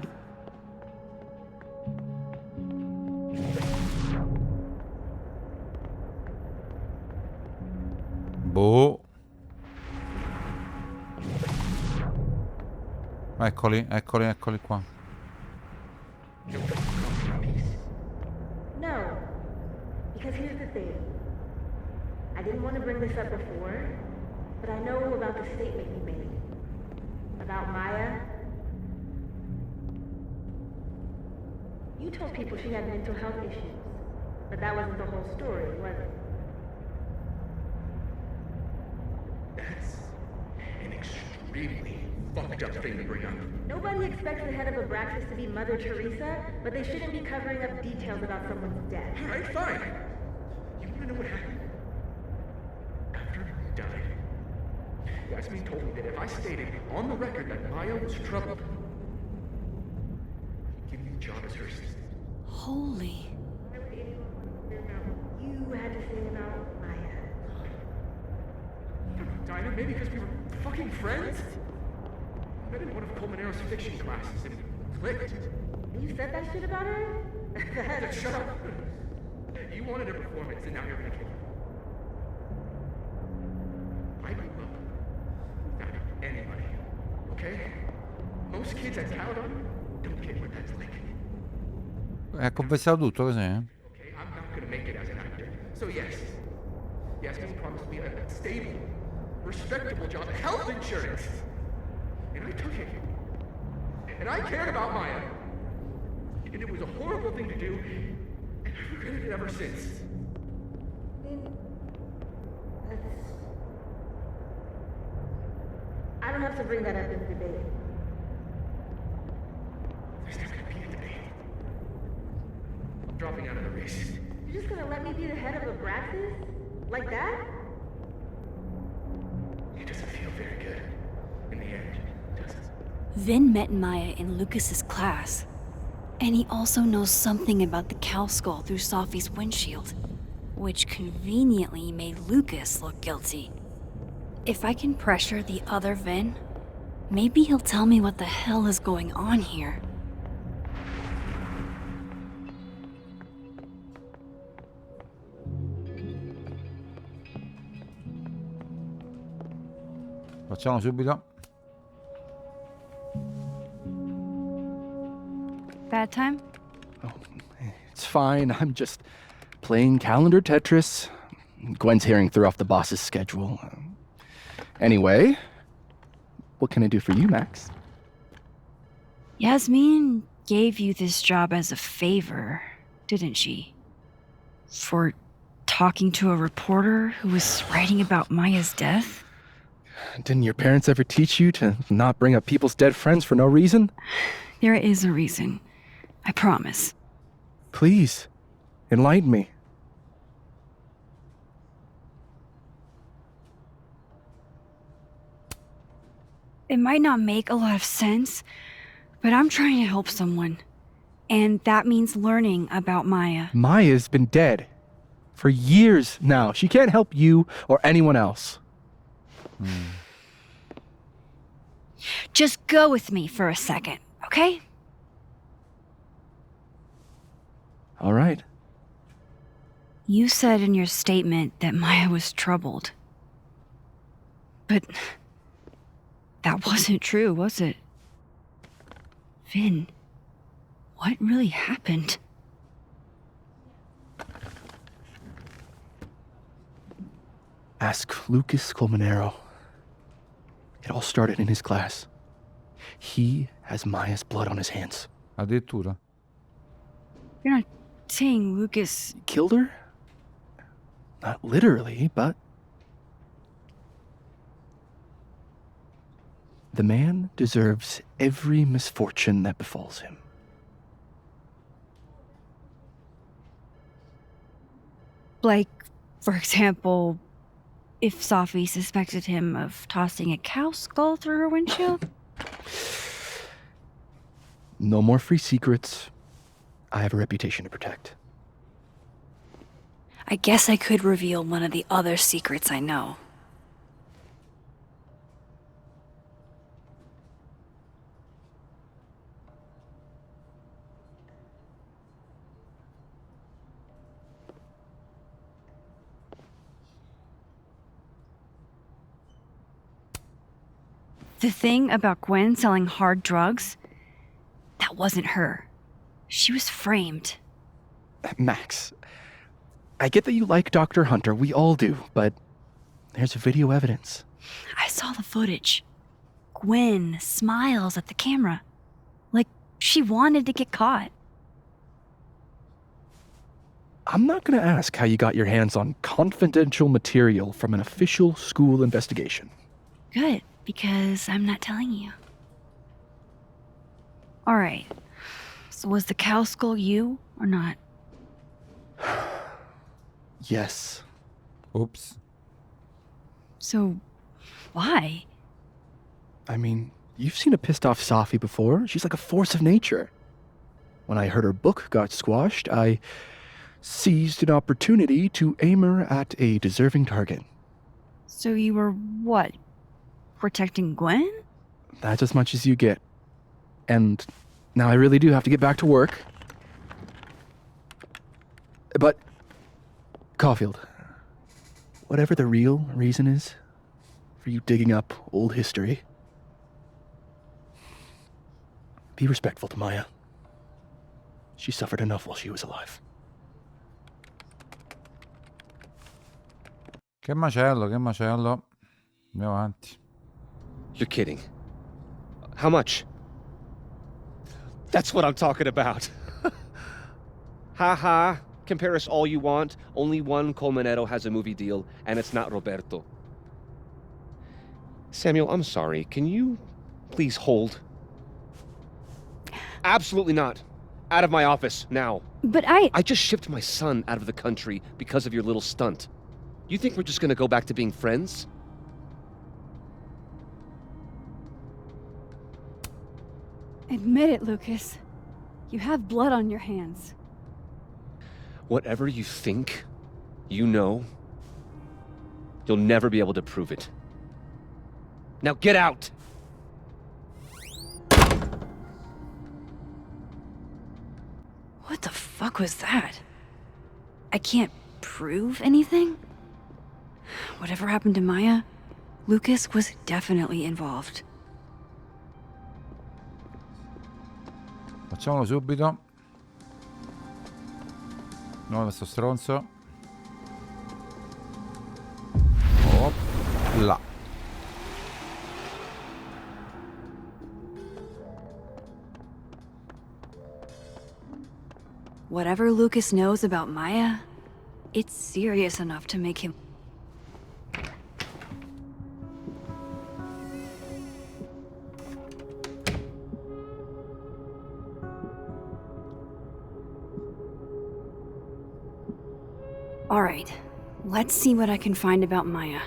Boh. Eccoli, eccoli, eccoli qua. No. Because here's the thing. I didn't want to bring this up before, but I know about the statement you made. About Maya? You told people she had mental health issues, but that wasn't the whole story, was it? That's an extremely fucked up thing to bring up. Nobody expects the head of Abraxas to be Mother Teresa, but they shouldn't be covering up details about someone's death. Alright, fine. You wanna know what happened? After he died, Yasmin told me that if I stated on the record that Maya was troubled, he'd give me the job as her assistant. Holy. Why would anyone want to know what you had to say about Maya? I don't know, Dinah, maybe because we were fucking friends? I met in one of Colmenaro's fiction classes and clicked. You said that shit about her? That's Shut up! You wanted a performance and now you're gonna kill her. I grew up without anybody, okay? Most kids at Caledon don't get what that's like. Ha confessato tutto così? Okay, I'm not gonna make it as an actor. So yes, Yasmin promised me a stable, respectable job, health insurance. And I took it. And I cared about Maya. And it was a horrible thing to do, and I've regretted it ever since. I don't have to bring that up in the debate. There's not gonna be a debate. I'm dropping out of the race. You're just gonna let me be the head of Abraxas? Like that? It doesn't feel very good in the end, does it? Vin met Maya in Lucas's class, and he also knows something about the cow skull through Sophie's windshield, which conveniently made Lucas look guilty. If I can pressure the other Vin, maybe he'll tell me what the hell is going on here. Facciamo subito. Bad time? Oh, it's fine. I'm just playing calendar Tetris. Gwen's hearing threw off the boss's schedule. Anyway, what can I do for you, Max? Yasmin gave you this job as a favor, didn't she? For talking to a reporter who was writing about Maya's death? Didn't your parents ever teach you to not bring up people's dead friends for no reason? There is a reason. I promise. Please, enlighten me. It might not make a lot of sense, but I'm trying to help someone. And that means learning about Maya. Maya's been dead for years now. She can't help you or anyone else. Just go with me for a second, okay? All right. You said in your statement that Maya was troubled. But that wasn't true, was it? Vin, what really happened? Ask Lucas Colmenero. It all started in his class. He has Maya's blood on his hands. Addirittura. You're not saying Lucas... Killed her? Not literally, but... The man deserves every misfortune that befalls him. Like, for example, if Sophie suspected him of tossing a cow skull through her windshield? No more free secrets. I have a reputation to protect. I guess I could reveal one of the other secrets I know. The thing about Gwen selling hard drugs, that wasn't her. She was framed. Max, I get that you like Dr. Hunter, we all do, but there's video evidence. I saw the footage. Gwen smiles at the camera. Like she wanted to get caught. I'm not gonna ask how you got your hands on confidential material from an official school investigation. Good, because I'm not telling you. Alright, so was the cow skull you or not? Yes. Oops. So, why? I mean, you've seen a pissed off Safi before. She's like a force of nature. When I heard her book got squashed, I seized an opportunity to aim her at a deserving target. So you were what? Protecting Gwen? That's as much as you get. And now I really do have to get back to work. But, Caulfield, whatever the real reason is for you digging up old history, be respectful to Maya. She suffered enough while she was alive. Che macello, che macello. Andiamo avanti. You're kidding. How much? That's what I'm talking about. Ha ha. Compare us all you want. Only one Colmenero has a movie deal, and it's not Roberto. Samuel, I'm sorry. Can you please hold? Absolutely not. Out of my office, now. But I just shipped my son out of the country because of your little stunt. You think we're just gonna go back to being friends? admit it, Lucas. You have blood on your hands. Whatever you think, you know, you'll never be able to prove it. Now get out! What the fuck was that? I can't prove anything? Whatever happened to Maya, Lucas was definitely involved. Facciamolo subito. No, questo stronzo. Oh, là. Whatever Lucas knows about Maya, it's serious enough to make him... Alright, let's see what I can find about Maya.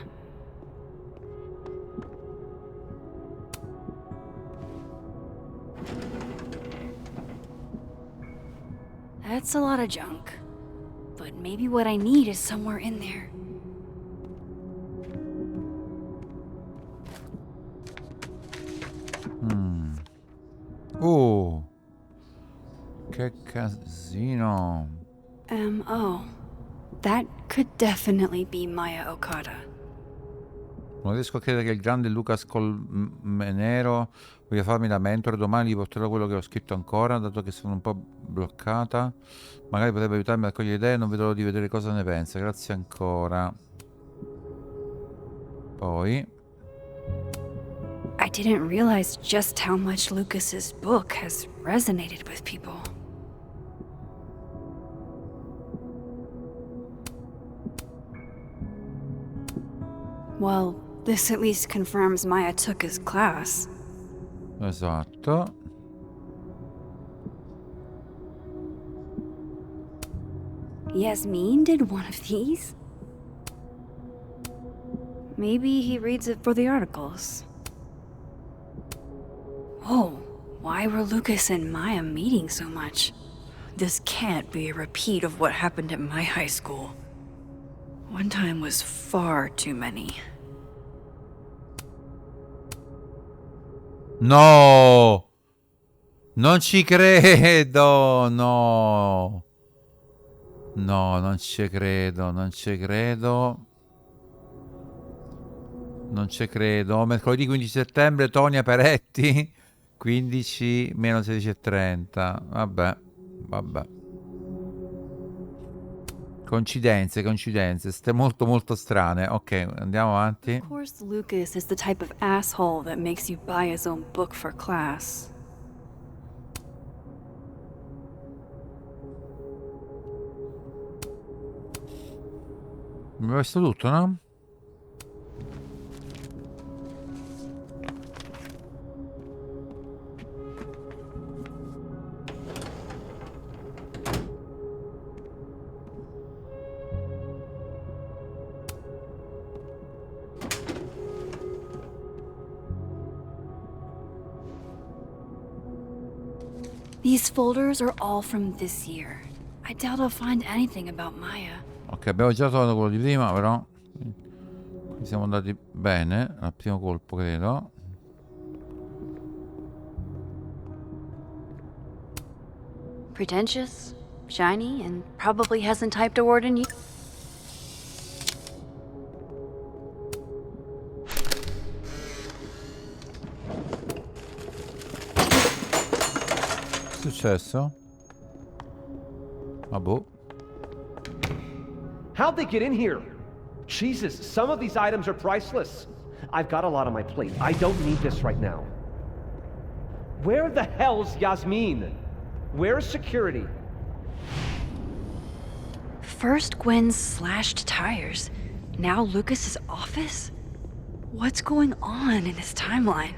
That's a lot of junk. But maybe what I need is somewhere in there. Oh, che casino. M.O. That could definitely be Maya Okada. Non riesco a credere che il grande Lucas Colmenero voglia farmi da mentore. Domani gli porterò quello che ho scritto ancora, dato che sono un po' bloccata. Magari potrebbe aiutarmi a raccogliere idee, non vedo l'ora di vedere cosa ne pensa. Grazie ancora. Poi... I didn't realize just how much Lucas's book has resonated with people. Well, this at least confirms Maya took his class. Esatto. Yasmin did one of these? Maybe he reads it for the articles. Whoa, why were Lucas and Maya meeting so much? This can't be a repeat of what happened at my high school. One time was far too many. No! Non ci credo! No! No, non ci credo, non ci credo. Non ci credo. Mercoledì 15 settembre, Tonia Peretti. 15 meno 16:30. Vabbè, vabbè. Coincidenze, ste molto molto strane. Ok, andiamo avanti. Of course, Lucas is the type of asshole that makes you buy his own book for class. Abbiamo visto tutto, no? These folders are all from this year. I doubt I'll find anything about Maya. Ok, abbiamo già trovato quello di prima, però qui siamo andati bene al primo colpo, credo. Pretentious, shiny, and probably hasn't typed a word in years. Che è successo? Ah, boh. How'd they get in here? Jesus, some of these items are priceless. I've got a lot on my plate. I don't need this right now. Where the hell's Yasmin? Where's security? First Gwen's slashed tires, now Lucas's office? What's going on in his timeline?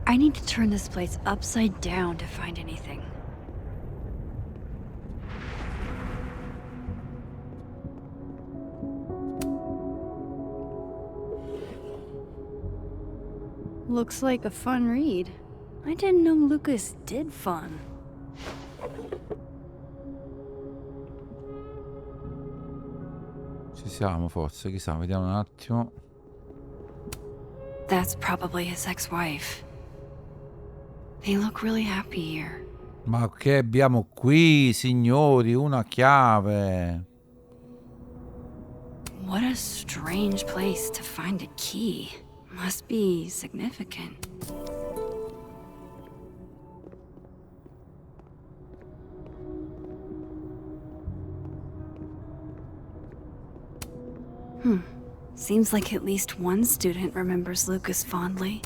I need to turn this place upside down to find anything. Looks like a fun read. I didn't know Lucas did fun. Ci siamo forse, chissà, vediamo un attimo. That's probably his ex-wife. They look really happy here. Ma che abbiamo qui, signori? Una chiave. What a strange place to find a key. Must be significant. Seems like at least one student remembers Lucas fondly.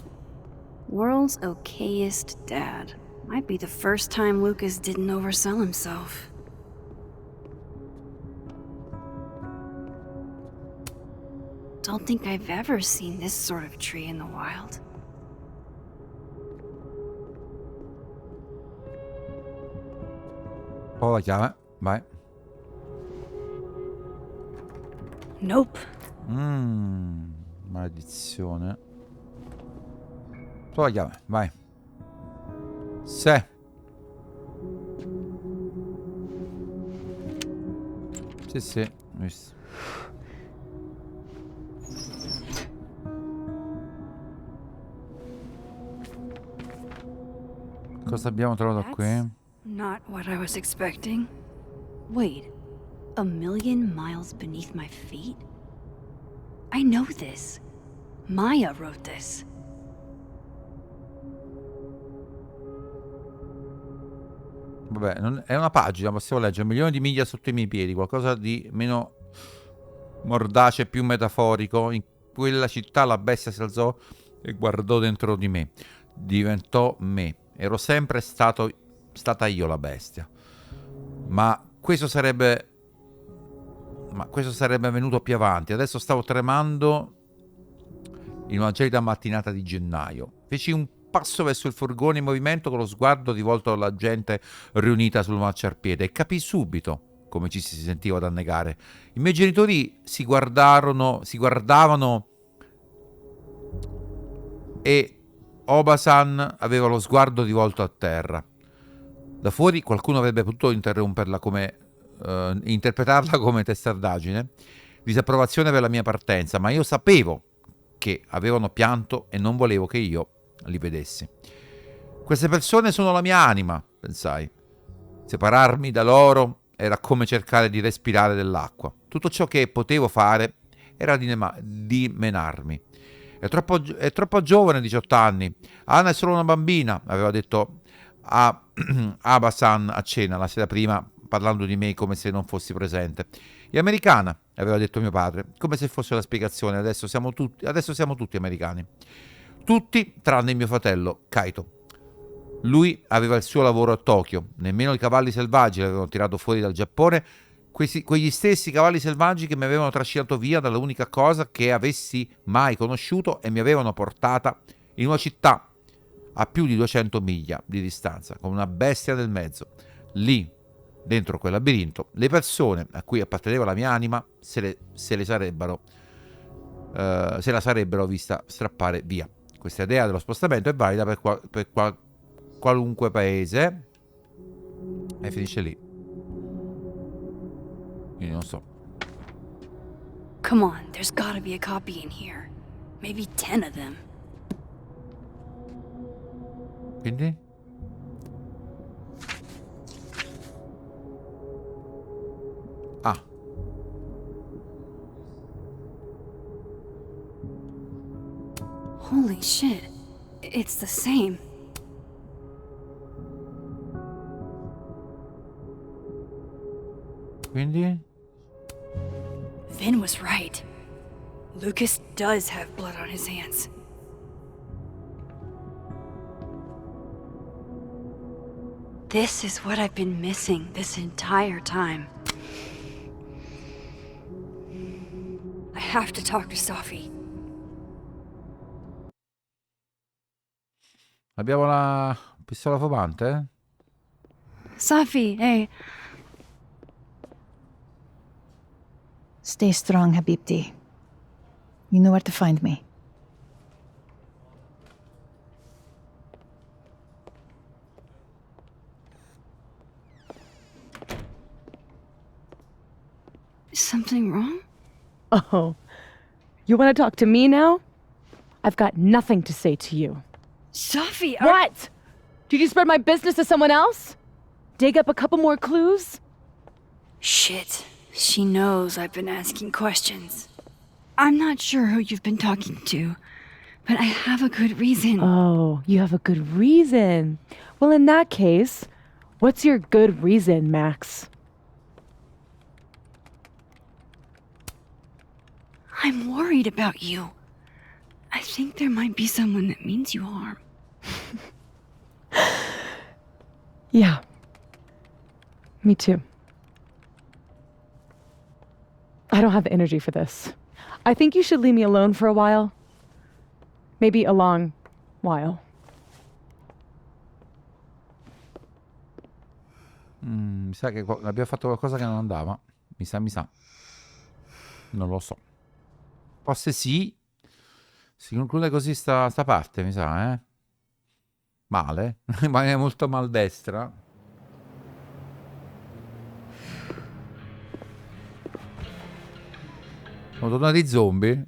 World's okayest dad. Might be the first time Lucas didn't oversell himself. Don't think I've ever seen this sort of tree in the wild. Oh, la chiave, vai. Nope. Maledizione. Trova la chiave, vai. Se. Sì, sì, visto. Cosa abbiamo trovato qui? Not what I was expecting. Wait, a million miles beneath my feet? I know this. Maya wrote this. Vabbè, è una pagina, possiamo leggere. Milioni di miglia sotto i miei piedi, qualcosa di meno mordace e più metaforico. In quella città la bestia si alzò e guardò dentro di me. Diventò me. Ero sempre stata io la bestia. Ma questo sarebbe venuto più avanti. Adesso stavo tremando in una gelida mattinata di gennaio. Feci un passo verso il furgone in movimento con lo sguardo rivolto alla gente riunita sul marciapiede e capii subito come ci si sentiva da annegare. I miei genitori si guardavano e Obasan aveva lo sguardo rivolto a terra. Da fuori qualcuno avrebbe potuto interromperla interpretarla come testardaggine, disapprovazione per la mia partenza, ma io sapevo che avevano pianto e non volevo che io li vedessi. Queste persone sono la mia anima, pensai. Separarmi da loro era come cercare di respirare dell'acqua. Tutto ciò che potevo fare era di menarmi. È troppo giovane, 18 anni. Anna è solo una bambina, aveva detto a Abasan a cena la sera prima, parlando di me come se non fossi presente. È americana, aveva detto mio padre, come se fosse la spiegazione. Adesso siamo tutti americani. Tutti tranne mio fratello, Kaito. Lui aveva il suo lavoro a Tokyo, nemmeno i cavalli selvaggi l'avevano tirato fuori dal Giappone, quegli stessi cavalli selvaggi che mi avevano trascinato via dall'unica cosa che avessi mai conosciuto e mi avevano portata in una città a più di 200 miglia di distanza, con una bestia nel mezzo. Lì, dentro quel labirinto, le persone a cui apparteneva la mia anima se la sarebbero vista strappare via. Questa idea dello spostamento è valida per qualunque paese, e finisce lì. Io non so. Come on, there's gotta be a copy in here. Maybe 10 of them. Quindi? Ah. Holy shit. It's the same. Quindi? Vin was right. Lucas does have blood on his hands. This is what I've been missing this entire time. I have to talk to Sophie. Abbiamo la pistola fumante? Sophie, hey. Stay strong, Habibti. You know where to find me. Is something wrong? Oh, you want to talk to me now? I've got nothing to say to you. Sophie, What? Did you spread my business to someone else? Dig up a couple more clues? Shit. She knows I've been asking questions. I'm not sure who you've been talking to, but I have a good reason. Oh, you have a good reason. Well, in that case, what's your good reason, Max? I'm worried about you. I think there might be someone that means you harm. Yeah. Me too. I don't have the energy for this. I think you should leave me alone for a while. Maybe a long while. Mi sa che abbiamo fatto qualcosa che non andava. Mi sa. Non lo so. Forse sì. Si conclude così sta parte, mi sa, eh? Male. Ma è molto maldestra. Sono tornati zombie.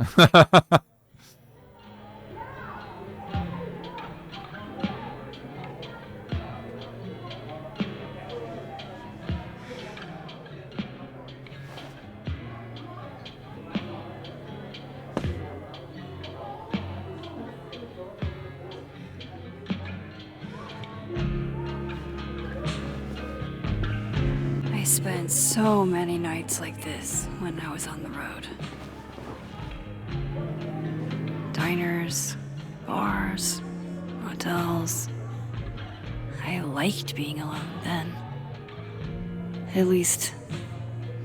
I spent so many nights like this when I was on the road. Diners, bars, hotels. I liked being alone then. At least,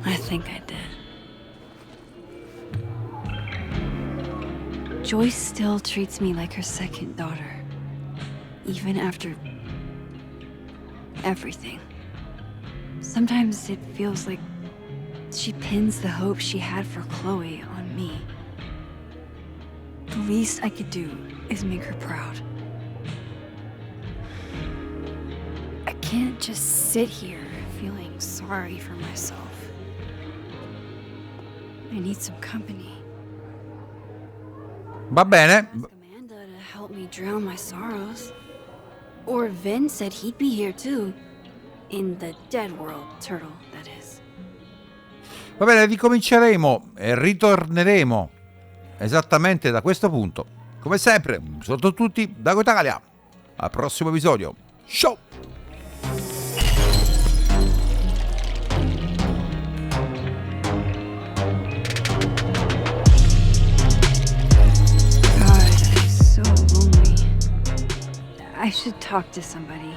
I think I did. Joyce still treats me like her second daughter, even after everything. Sometimes it feels like she pins the hope she had for Chloe on me. The least I could do is make her proud. I can't just sit here feeling sorry for myself. I need some company. Va bene. Amanda to help me drown my sorrows. Or Vin said he'd be here too. In the dead world, turtle, that is. Va bene, ricominceremo e ritorneremo esattamente da questo punto. Come sempre, un saluto a tutti da Italia. Al prossimo episodio. Show! God, I'm so lonely. I should talk to somebody.